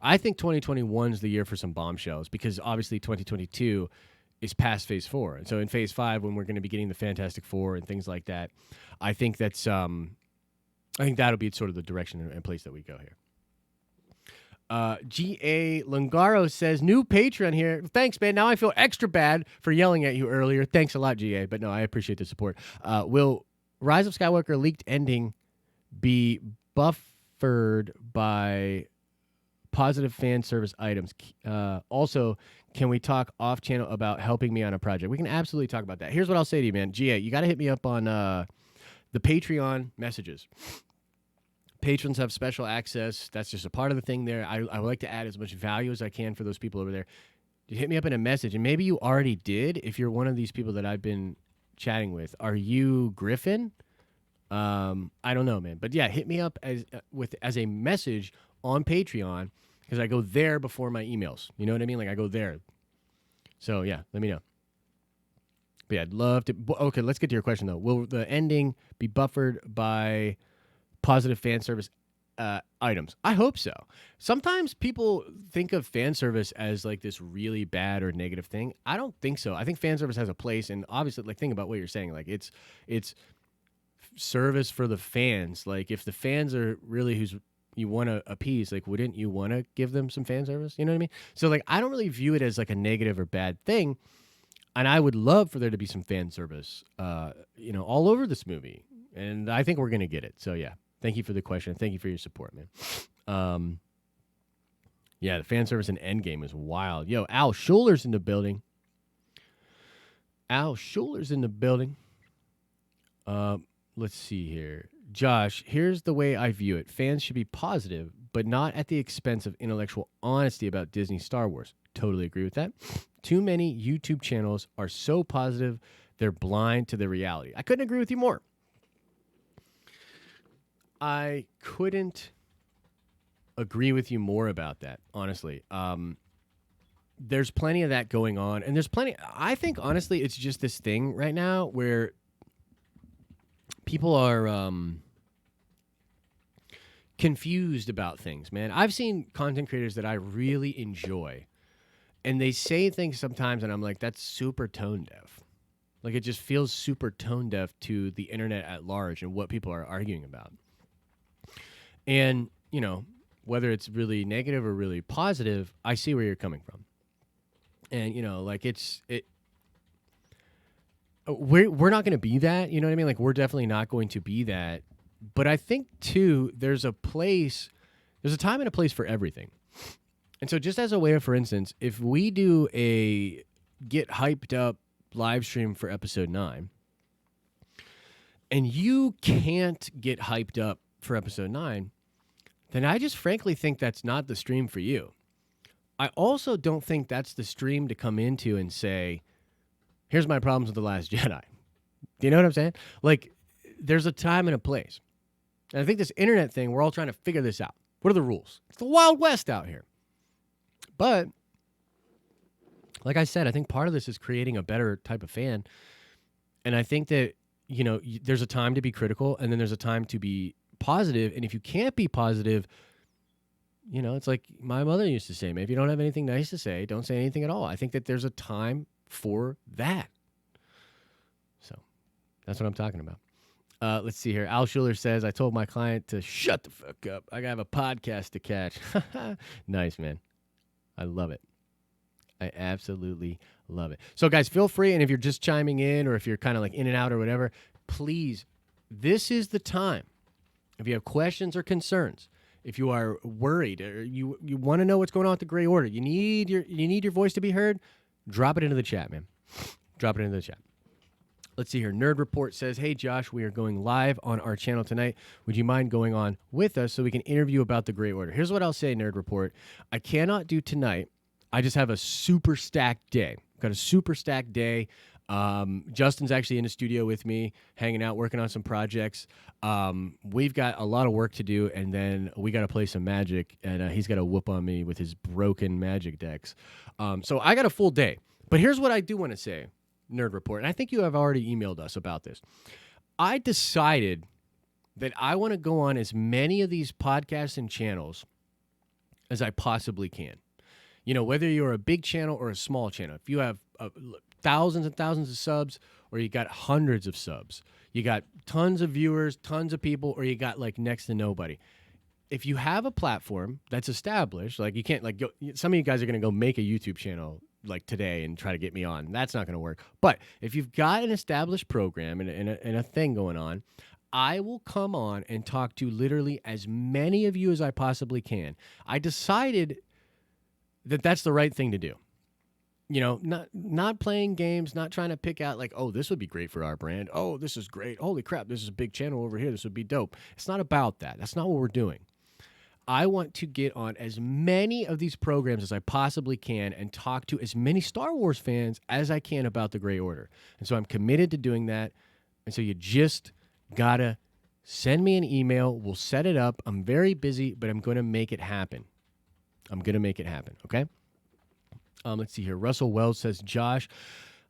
I think 2021 is the year for some bombshells because obviously 2022 is past Phase 4, and so in Phase 5 when we're going to be getting the Fantastic Four and things like that, I think that'll be sort of the direction and place that we go here. G.A. Lungaro says, new Patreon here. Thanks, man. Now I feel extra bad for yelling at you earlier. Thanks a lot, G.A. But no, I appreciate the support. Will Rise of Skywalker leaked ending be buffered by positive fan service items? Also, can we talk off channel about helping me on a project? We can absolutely talk about that. Here's what I'll say to you, man. G.A., you got to hit me up on the Patreon messages. Patrons have special access. That's just a part of the thing there. I would like to add as much value as I can for those people over there. You hit me up in a message, and maybe you already did if you're one of these people that I've been chatting with. Are you Griffin? I don't know, man. But yeah, hit me up as a message on Patreon because I go there before my emails. You know what I mean? Like I go there. So yeah, let me know. But yeah, I'd love to. Okay, let's get to your question though. Will the ending be buffered by positive fan service items? I hope so. Sometimes people think of fan service as like this really bad or negative thing. I don't think so. I think fan service has a place, and obviously, like think about what you're saying. Like it's service for the fans. Like if the fans are really who's you want to appease, like wouldn't you want to give them some fan service? You know what I mean? So like I don't really view it as like a negative or bad thing. And I would love for there to be some fan service, all over this movie. And I think we're going to get it. So, yeah, thank you for the question. Thank you for your support, man. Yeah, the fan service in Endgame is wild. Yo, Al Schuler's in the building. Let's see here. Josh, here's the way I view it. Fans should be positive, but not at the expense of intellectual honesty about Disney Star Wars. Totally agree with that. Too many YouTube channels are so positive, they're blind to the reality. I couldn't agree with you more. I couldn't agree with you more about that, honestly. There's plenty of that going on, and there's plenty. I think, honestly, it's just this thing right now where people are confused about things, man. I've seen content creators that I really enjoy, and they say things sometimes, and I'm like, that's super tone deaf. Like, it just feels super tone deaf to the internet at large and what people are arguing about. And, whether it's really negative or really positive, I see where you're coming from. And, we're not going to be that, you know what I mean? Like, we're definitely not going to be that. But I think, too, there's a time and a place for everything. And so just as a way of, for instance, if we do a get hyped up live stream for episode 9, and you can't get hyped up for episode 9, then I just frankly think that's not the stream for you. I also don't think that's the stream to come into and say, here's my problems with The Last Jedi. Do you know what I'm saying? Like, there's a time and a place. And I think this internet thing, we're all trying to figure this out. What are the rules? It's the Wild West out here. But, like I said, I think part of this is creating a better type of fan. And I think that, there's a time to be critical, and then there's a time to be positive. And if you can't be positive, it's like my mother used to say, man, if you don't have anything nice to say, don't say anything at all. I think that there's a time for that. So that's what I'm talking about. Let's see here. Al Schuler says, I told my client to shut the fuck up. I have a podcast to catch. Nice, man. I love it. I absolutely love it. So, guys, feel free. And if you're just chiming in or if you're kind of like in and out or whatever, please, this is the time. If you have questions or concerns, if you are worried or you want to know what's going on with the Gray Order, you need your voice to be heard, drop it into the chat, man. Drop it into the chat. Let's see here. Nerd Report says, hey, Josh, we are going live on our channel tonight. Would you mind going on with us so we can interview about the Gray Order? Here's what I'll say, Nerd Report. I cannot do tonight. I just have a super stacked day. Got a super stacked day. Justin's actually in the studio with me, hanging out, working on some projects. We've got a lot of work to do, and then we got to play some Magic, and he's got to whoop on me with his broken Magic decks. So I got a full day. But here's what I do want to say, Nerd Report, and I think you have already emailed us about this. I decided that I want to go on as many of these podcasts and channels as I possibly can. Whether you're a big channel or a small channel, if you have thousands and thousands of subs, or you got hundreds of subs, you got tons of viewers, tons of people, or you got like next to nobody. If you have a platform that's established, like you can't like go, some of you guys are going to go make a YouTube channel like today and try to get me on. That's not going to work. But if you've got an established program and a thing going on, I will come on and talk to literally as many of you as I possibly can. I decided that that's the right thing to do. Not playing games, not trying to pick out like, oh, this would be great for our brand. Oh, this is great. Holy crap, this is a big channel over here. This would be dope. It's not about that. That's not what we're doing. I want to get on as many of these programs as I possibly can and talk to as many Star Wars fans as I can about the Gray Order. And so I'm committed to doing that. And so you just got to send me an email. We'll set it up. I'm very busy, but I'm going to make it happen. Okay? Let's see here. Russell Wells says, Josh,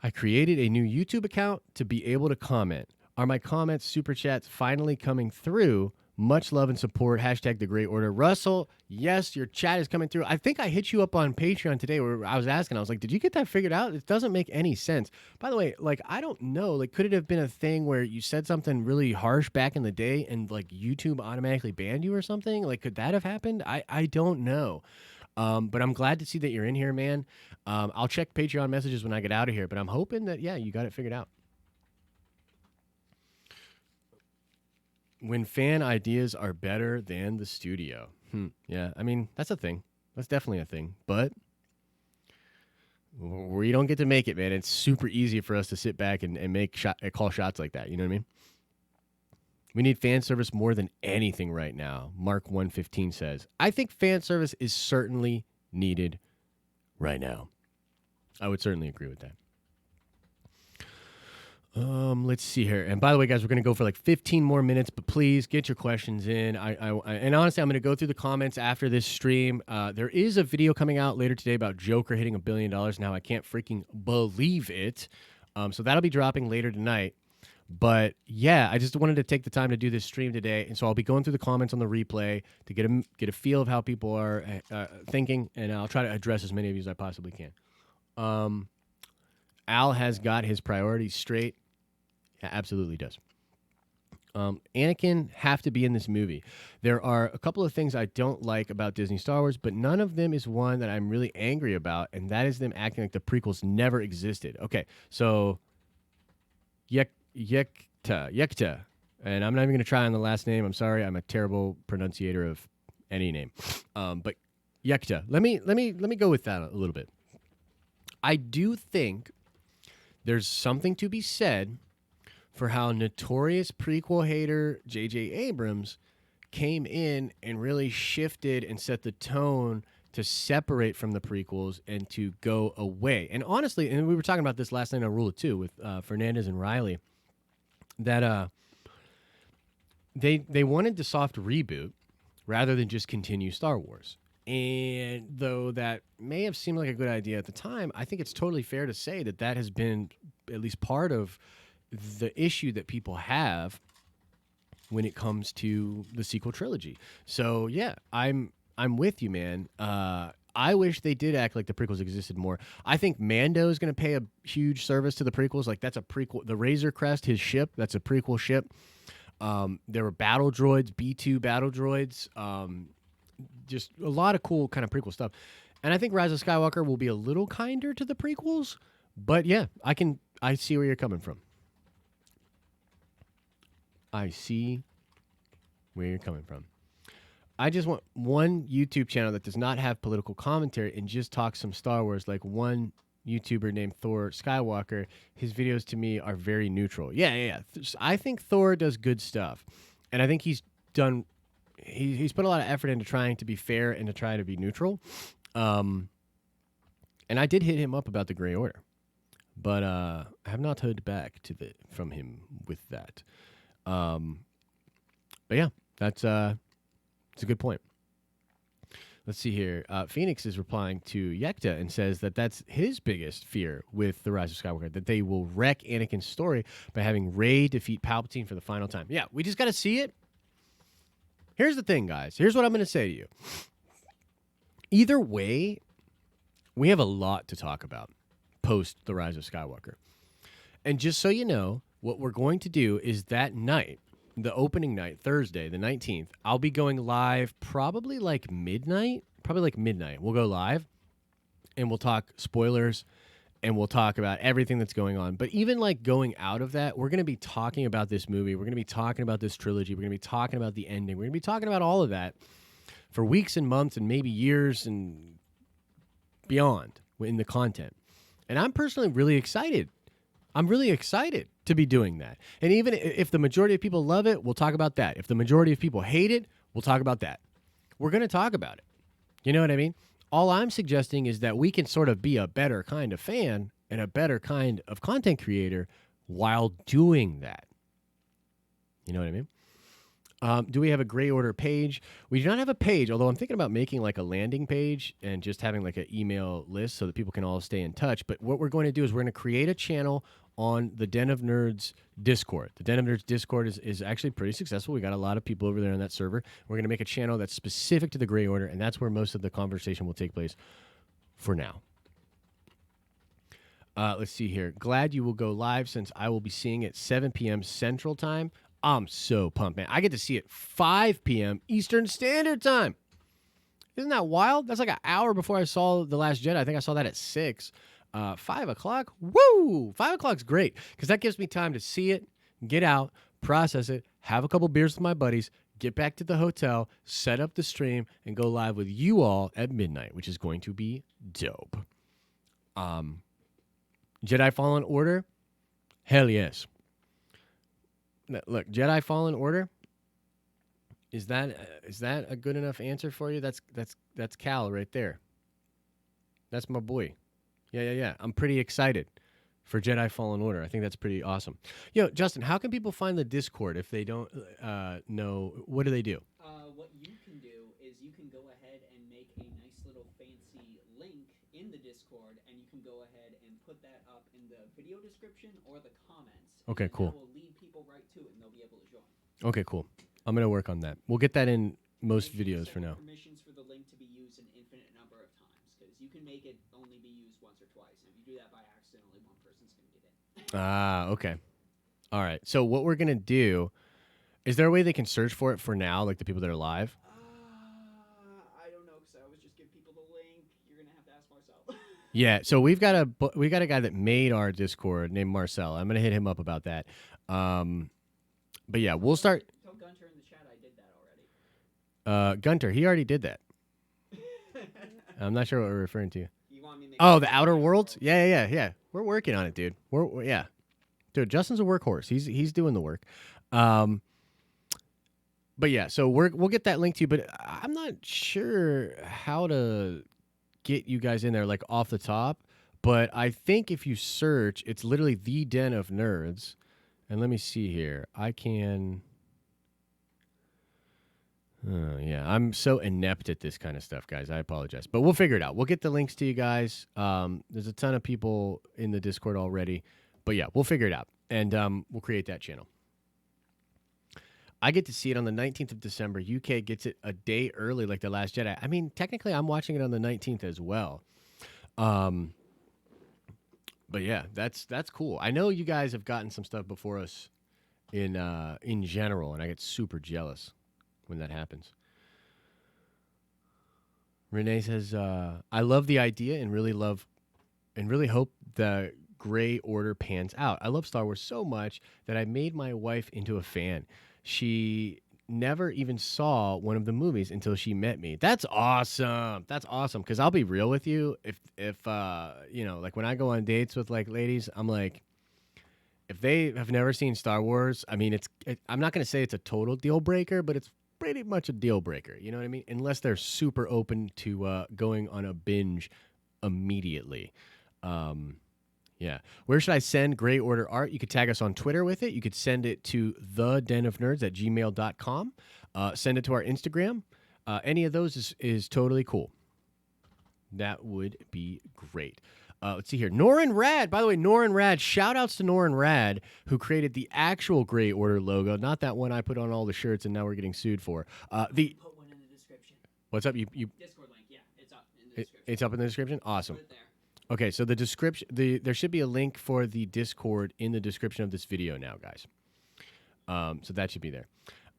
I created a new YouTube account to be able to comment. Are my comments, super chats finally coming through? Much love and support. Hashtag the great order. Russell, yes, your chat is coming through. I think I hit you up on Patreon today where I was asking, I was like, did you get that figured out? It doesn't make any sense. By the way, like, I don't know. Like, could it have been a thing where you said something really harsh back in the day and like YouTube automatically banned you or something? Like, could that have happened? I don't know. But I'm glad to see that you're in here, man. I'll check Patreon messages when I get out of here, but I'm hoping that, yeah, you got it figured out. When fan ideas are better than the studio. Yeah, I mean, that's a thing. That's definitely a thing. But we don't get to make it, man. It's super easy for us to sit back and call shots like that. You know what I mean? We need fan service more than anything right now. Mark 115 says, I think fan service is certainly needed right now. I would certainly agree with that. Let's see here. And by the way, guys, we're going to go for like 15 more minutes, but please get your questions in. And honestly, I'm going to go through the comments after this stream. There is a video coming out later today about Joker hitting $1 billion. Now, I can't freaking believe it. So that'll be dropping later tonight. But yeah, I just wanted to take the time to do this stream today. And so I'll be going through the comments on the replay to get a feel of how people are thinking. And I'll try to address as many of you as I possibly can. Al has got his priorities straight. Yeah, absolutely does. Anakin have to be in this movie. There are a couple of things I don't like about Disney Star Wars, but none of them is one that I'm really angry about, and that is them acting like the prequels never existed. Okay, so Yekta, and I'm not even going to try on the last name. I'm sorry, I'm a terrible pronunciator of any name. But Yekta, let me go with that a little bit. I do think there's something to be said for how notorious prequel hater J.J. Abrams came in and really shifted and set the tone to separate from the prequels and to go away. And honestly, and we were talking about this last night on Rule of Two with Fernandez and Riley, that they wanted the soft reboot rather than just continue Star Wars. And though that may have seemed like a good idea at the time, I think it's totally fair to say that that has been at least part of the issue that people have when it comes to the sequel trilogy. So yeah, I'm with you, man. I wish they did act like the prequels existed more. I think Mando is going to pay a huge service to the prequels. Like, that's a prequel. The Razor Crest, his ship, that's a prequel ship. There were battle droids, B-2 battle droids. Just a lot of cool kind of prequel stuff. And I think Rise of Skywalker will be a little kinder to the prequels. But yeah, I see where you're coming from. I see where you're coming from. I just want one YouTube channel that does not have political commentary and just talks some Star Wars, like one YouTuber named Thor Skywalker. His videos to me are very neutral. Yeah. I think Thor does good stuff. And I think he's put a lot of effort into trying to be fair and to try to be neutral. And I did hit him up about the Grey Order. But I have not heard back from him with that. But yeah, it's a good point. Let's see here. Phoenix is replying to Yekta and says that that's his biggest fear with The Rise of Skywalker, that they will wreck Anakin's story by having Rey defeat Palpatine for the final time. Yeah, we just got to see it. Here's the thing, guys. Here's what I'm going to say to you. Either way, we have a lot to talk about post The Rise of Skywalker. And just so you know, what we're going to do is that night, the opening night, Thursday, the 19th, I'll be going live probably like midnight. We'll go live and we'll talk spoilers and we'll talk about everything that's going on. But even like going out of that, we're going to be talking about this movie. We're going to be talking about this trilogy. We're going to be talking about the ending. We're going to be talking about all of that for weeks and months and maybe years and beyond in the content. And I'm personally really excited. I'm really excited to be doing that. And even if the majority of people love it, we'll talk about that. If the majority of people hate it, we'll talk about that. We're going to talk about it. You know what I mean? All I'm suggesting is that we can sort of be a better kind of fan and a better kind of content creator while doing that. You know what I mean? Do we have a Gray Order page? We do not have a page, although I'm thinking about making like a landing page and just having like an email list so that people can all stay in touch. But what we're going to do is we're going to create a channel on the Den of Nerds Discord. The Den of Nerds Discord is actually pretty successful. We got a lot of people over there on that server. We're going to make a channel that's specific to the Gray Order, and that's where most of the conversation will take place for now. Let's see here. Glad you will go live since I will be seeing it 7 p.m. Central Time. I'm so pumped, man. I get to see it 5 p.m. Eastern Standard Time. Isn't that wild? That's like an hour before I saw The Last Jedi. I think I saw that at 6. 5 o'clock? Woo! 5 o'clock's great because that gives me time to see it, get out, process it, have a couple beers with my buddies, get back to the hotel, set up the stream, and go live with you all at midnight, which is going to be dope. Jedi Fallen Order? Hell yes. Look, Jedi Fallen Order. Is that a good enough answer for you? That's Cal right there. That's my boy. Yeah. I'm pretty excited for Jedi Fallen Order. I think that's pretty awesome. Yo, Justin, how can people find the Discord if they don't know? What do they do? What you can do is you can go ahead and make a nice little fancy link in the Discord, and you can go ahead and put that up in the video description or the comments. Okay, cool. That will lead people right to it, and they'll be able to join. Okay, cool. I'm going to work on that. We'll get that in most videos for now. Permissions for the link to be used an infinite number of times, because you can make it only be used once or twice. And if you do that by accident, only one person's going to get it. Okay. All right. So what we're going to do, is there a way they can search for it for now, like the people that are live? I don't know, because I always just give people the link. You're going to have to ask Marcel. Yeah, so we got a guy that made our Discord named Marcel. I'm going to hit him up about that. But yeah, we'll start. Tell Gunter in the chat I did that already. Gunter, he already did that. I'm not sure what we're referring to. You want me to make The Outer Worlds? Yeah. We're working on it, dude. Yeah. Dude, Justin's a workhorse. He's doing the work. But yeah, so we'll get that link to you, but I'm not sure how to get you guys in there like off the top, but I think if you search, it's literally the Den of Nerds. And let me see here. I can. Yeah, I'm so inept at this kind of stuff, guys. I apologize. But we'll figure it out. We'll get the links to you guys. There's a ton of people in the Discord already. But yeah, we'll figure it out. And we'll create that channel. I get to see it on the 19th of December. UK gets it a day early like The Last Jedi. I mean, technically, I'm watching it on the 19th as well. But yeah, that's cool. I know you guys have gotten some stuff before us in general, and I get super jealous when that happens. Renee says, "I love the idea and really hope the Gray Order pans out. I love Star Wars so much that I made my wife into a fan. She never even saw one of the movies until she met me. That's awesome. That's awesome. Because I'll be real with you. If like when I go on dates with like ladies, I'm like, if they have never seen Star Wars, I mean, I'm not going to say it's a total deal breaker, but it's pretty much a deal breaker. You know what I mean? Unless they're super open to going on a binge immediately. Yeah. Where should I send Gray Order art? You could tag us on Twitter with it. You could send it to thedenofnerds@gmail.com. Send it to our Instagram. Any of those is totally cool. That would be great. Let's see here. Norin Rad. By the way, Norin Rad, shout outs to Norin Rad, who created the actual Gray Order logo, not that one I put on all the shirts and now we're getting sued for. Put one in the description. What's up? You Discord link. Yeah, it's up in the description. It's up in the description? Awesome. Put it there. Okay, so the description, there should be a link for the Discord in the description of this video now, guys. So that should be there.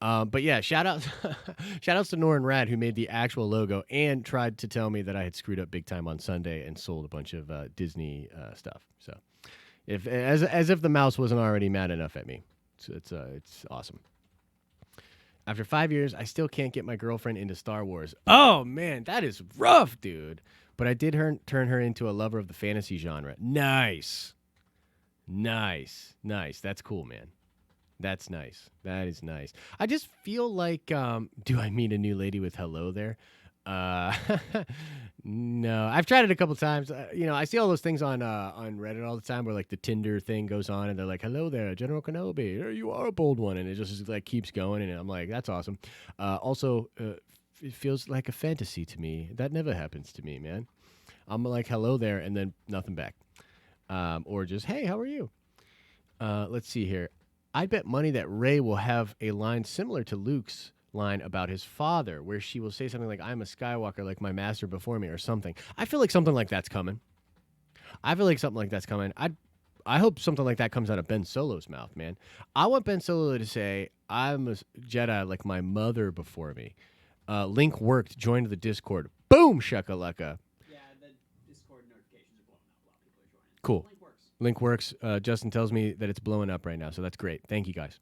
But yeah, shout outs to Norin Rad, who made the actual logo and tried to tell me that I had screwed up big time on Sunday and sold a bunch of Disney stuff. So, as if the mouse wasn't already mad enough at me, so it's awesome. After 5 years, I still can't get my girlfriend into Star Wars. Oh man, that is rough, dude. But I did turn her into a lover of the fantasy genre. Nice. That's cool, man. That's nice. That is nice. I just feel like, do I mean a new lady with hello there? Uh, no, I've tried it a couple times. I see all those things on Reddit all the time where like the Tinder thing goes on, and they're like, "Hello there, General Kenobi. There you are, a bold one," and it just like keeps going, and I'm like, "That's awesome." Also, it feels like a fantasy to me. That never happens to me, man. I'm like, "Hello there," and then nothing back, or just, "Hey, how are you?" Let's see here. I bet money that Rey will have a line similar to Luke's line about his father, where she will say something like, "I'm a Skywalker, like my master before me," or something. I feel like something like that's coming. I hope something like that comes out of Ben Solo's mouth, man. I want Ben Solo to say, "I'm a Jedi like my mother before me." Link worked, joined the Discord. Boom, shakalaka. Yeah, the Discord notifications are blowing up. A lot of people are joining. Cool. Link works. Link works. Justin tells me that it's blowing up right now, so that's great. Thank you, guys.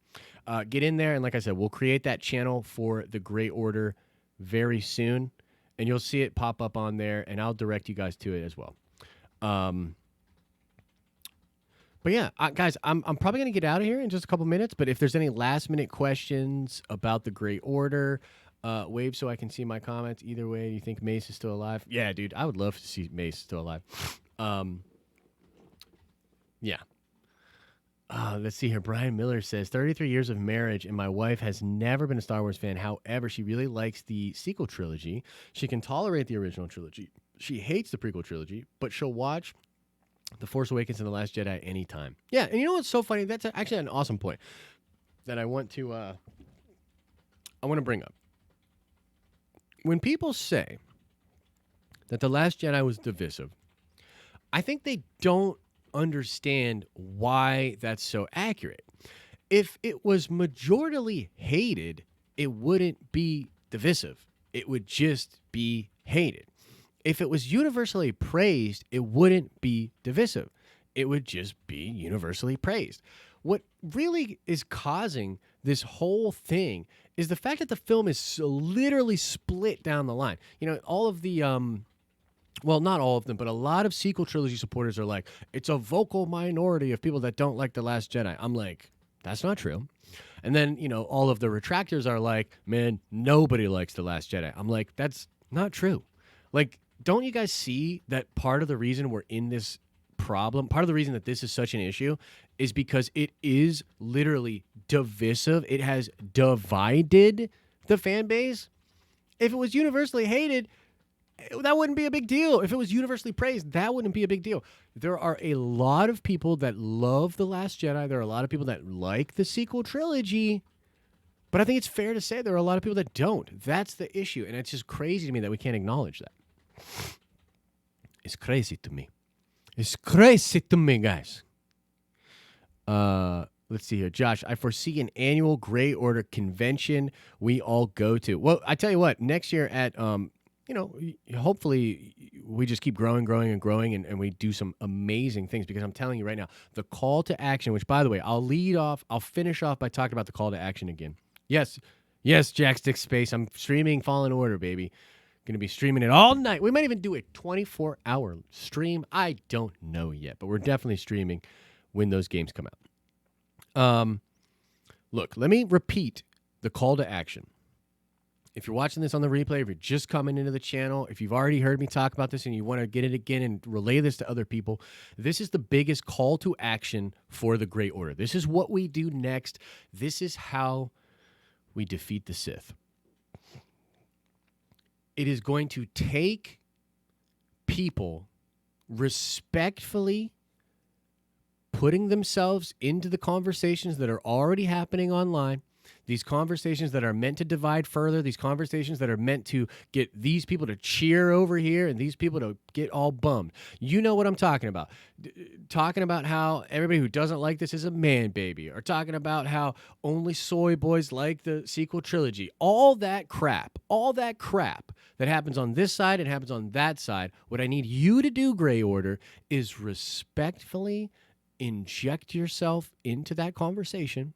Get in there, and like I said, we'll create that channel for the Grey Order very soon, and you'll see it pop up on there, and I'll direct you guys to it as well. But yeah, guys, I'm probably gonna get out of here in just a couple minutes. But if there's any last minute questions about the Grey Order, wave so I can see my comments. Either way, do you think Mace is still alive? Yeah, dude, I would love to see Mace still alive. Yeah. Let's see here. Brian Miller says 33 years of marriage, and my wife has never been a Star Wars fan. However, she really likes the sequel trilogy. She can tolerate the original trilogy. She hates the prequel trilogy, but she'll watch The Force Awakens and The Last Jedi anytime. Yeah, and you know what's so funny? That's actually an awesome point that I want to bring up. When people say that The Last Jedi was divisive, I think they don't understand why that's so accurate. If it was majoritarily hated, it wouldn't be divisive. It would just be hated. If it was universally praised, it wouldn't be divisive. It would just be universally praised. What really is causing this whole thing is the fact that the film is literally split down the line. All of the well, not all of them, but a lot of sequel trilogy supporters are like, it's a vocal minority of people that don't like The Last Jedi. I'm like, that's not true. And then, all of the retractors are like, man, nobody likes The Last Jedi. I'm like, that's not true. Like, don't you guys see that part of the reason we're in this problem, part of the reason that this is such an issue is because it is literally divisive. It has divided the fan base. If it was universally hated, that wouldn't be a big deal. If it was universally praised, that wouldn't be a big deal. There are a lot of people that love The Last Jedi. There are a lot of people that like the sequel trilogy. But I think it's fair to say there are a lot of people that don't. That's the issue. And it's just crazy to me that we can't acknowledge that. It's crazy to me. It's crazy to me, guys. Let's see here. Josh, I foresee an annual Grey Order convention we all go to. Well, I tell you what, next year at hopefully we just keep growing and we do some amazing things, because I'm telling you right now, the call to action, which by the way, I'll finish off by talking about the call to action again. Yes, Jackstick Space. I'm streaming Fallen Order, baby. Going to be streaming it all night. We might even do a 24-hour stream. I don't know yet, but we're definitely streaming when those games come out. Look, let me repeat the call to action. If you're watching this on the replay, if you're just coming into the channel, if you've already heard me talk about this and you want to get it again and relay this to other people, this is the biggest call to action for the Grey Order. This is what we do next. This is how we defeat the Sith. It is going to take people respectfully putting themselves into the conversations that are already happening online, these conversations that are meant to divide further, these conversations that are meant to get these people to cheer over here and these people to get all bummed. You know what I'm talking about. Talking about how everybody who doesn't like this is a man baby, or talking about how only soy boys like the sequel trilogy. All that crap that happens on this side and happens on that side. What I need you to do, Grey Order, is respectfully inject yourself into that conversation.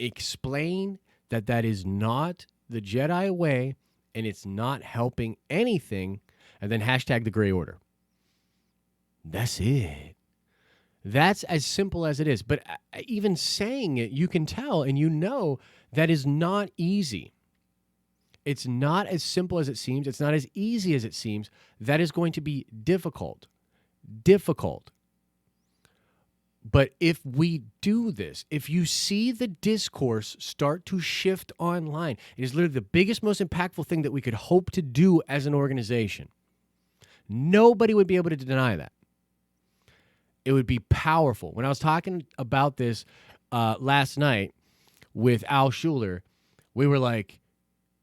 Explain that that is not the Jedi way and it's not helping anything, and then hashtag the Grey Order. That's it. That's as simple as it is. But even saying it, you can tell and you know that is not easy. It's not as simple as it seems. It's not as easy as it seems. That is going to be difficult. Difficult. But if we do this, if you see the discourse start to shift online, it is literally the biggest, most impactful thing that we could hope to do as an organization. Nobody would be able to deny that. It would be powerful. When I was talking about this last night with Al Schuler, we were like,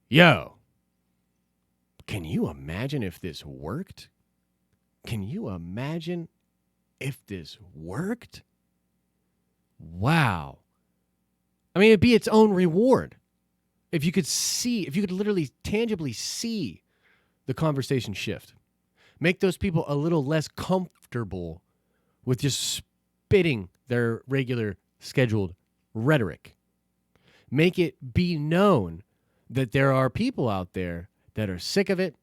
yo, can you imagine if this worked? Can you imagine if this worked? Wow. I mean, it'd be its own reward. If you could literally tangibly see the conversation shift, make those people a little less comfortable with just spitting their regular scheduled rhetoric. Make it be known that there are people out there that are sick of it,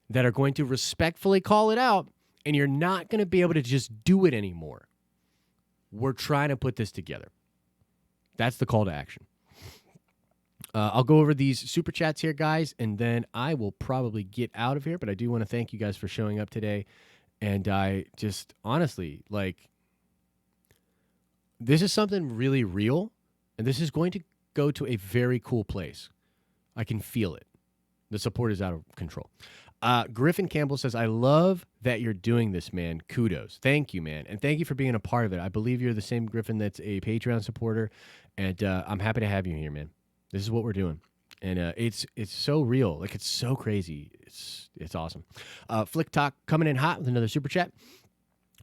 that are going to respectfully call it out, and you're not going to be able to just do it anymore. We're trying to put this together. That's the call to action. I'll go over these super chats here, guys, and then I will probably get out of here. But I do want to thank you guys for showing up today. And I just honestly, like, this is something really real, and this is going to go to a very cool place. I can feel it. The support is out of control. Griffin Campbell says, I love that you're doing this, man. Kudos. Thank you, man. And thank you for being a part of it. I believe you're the same Griffin that's a Patreon supporter, and I'm happy to have you here, man. This is what we're doing. And it's so real. Like, it's so crazy. It's awesome. Flick Talk coming in hot with another super chat.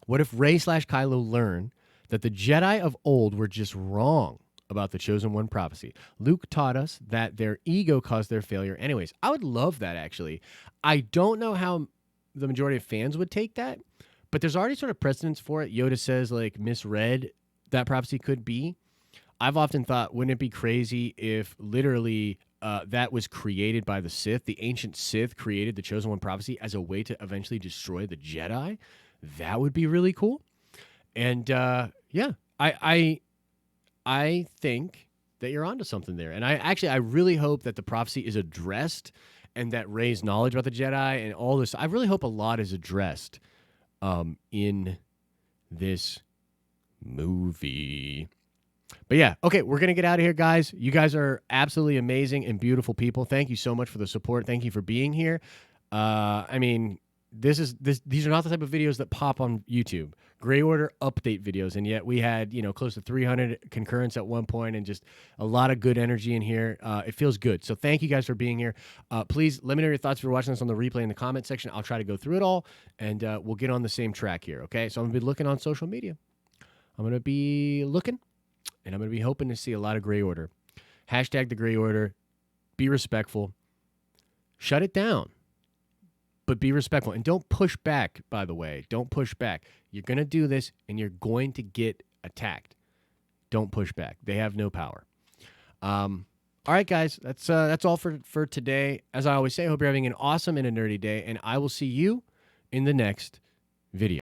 What if Rey/Kylo learn that the Jedi of old were just wrong about the Chosen One prophecy? Luke taught us that their ego caused their failure. Anyways, I would love that, actually. I don't know how the majority of fans would take that, but there's already sort of precedence for it. Yoda says, like, misread that prophecy could be. I've often thought, wouldn't it be crazy if literally that was created by the Sith? The ancient Sith created the Chosen One prophecy as a way to eventually destroy the Jedi. That would be really cool. And yeah, I think that you're onto something there. And I really hope that the prophecy is addressed and that Rey's knowledge about the Jedi and all this. I really hope a lot is addressed in this movie. But yeah, okay, we're going to get out of here, guys. You guys are absolutely amazing and beautiful people. Thank you so much for the support. Thank you for being here. I mean, these are not the type of videos that pop on YouTube. Gray Order update videos, and yet we had, close to 300 concurrents at one point and just a lot of good energy in here. It feels good. So thank you guys for being here. Please let me know your thoughts if you're watching this on the replay in the comment section. I'll try to go through it all, and we'll get on the same track here, okay? So I'm going to be looking on social media. I'm going to be looking, and I'm going to be hoping to see a lot of Gray Order. Hashtag the Gray Order. Be respectful. Shut it down. But be respectful. And don't push back, by the way. Don't push back. You're going to do this, and you're going to get attacked. Don't push back. They have no power. All right, guys. That's all for today. As I always say, I hope you're having an awesome and a nerdy day, and I will see you in the next video.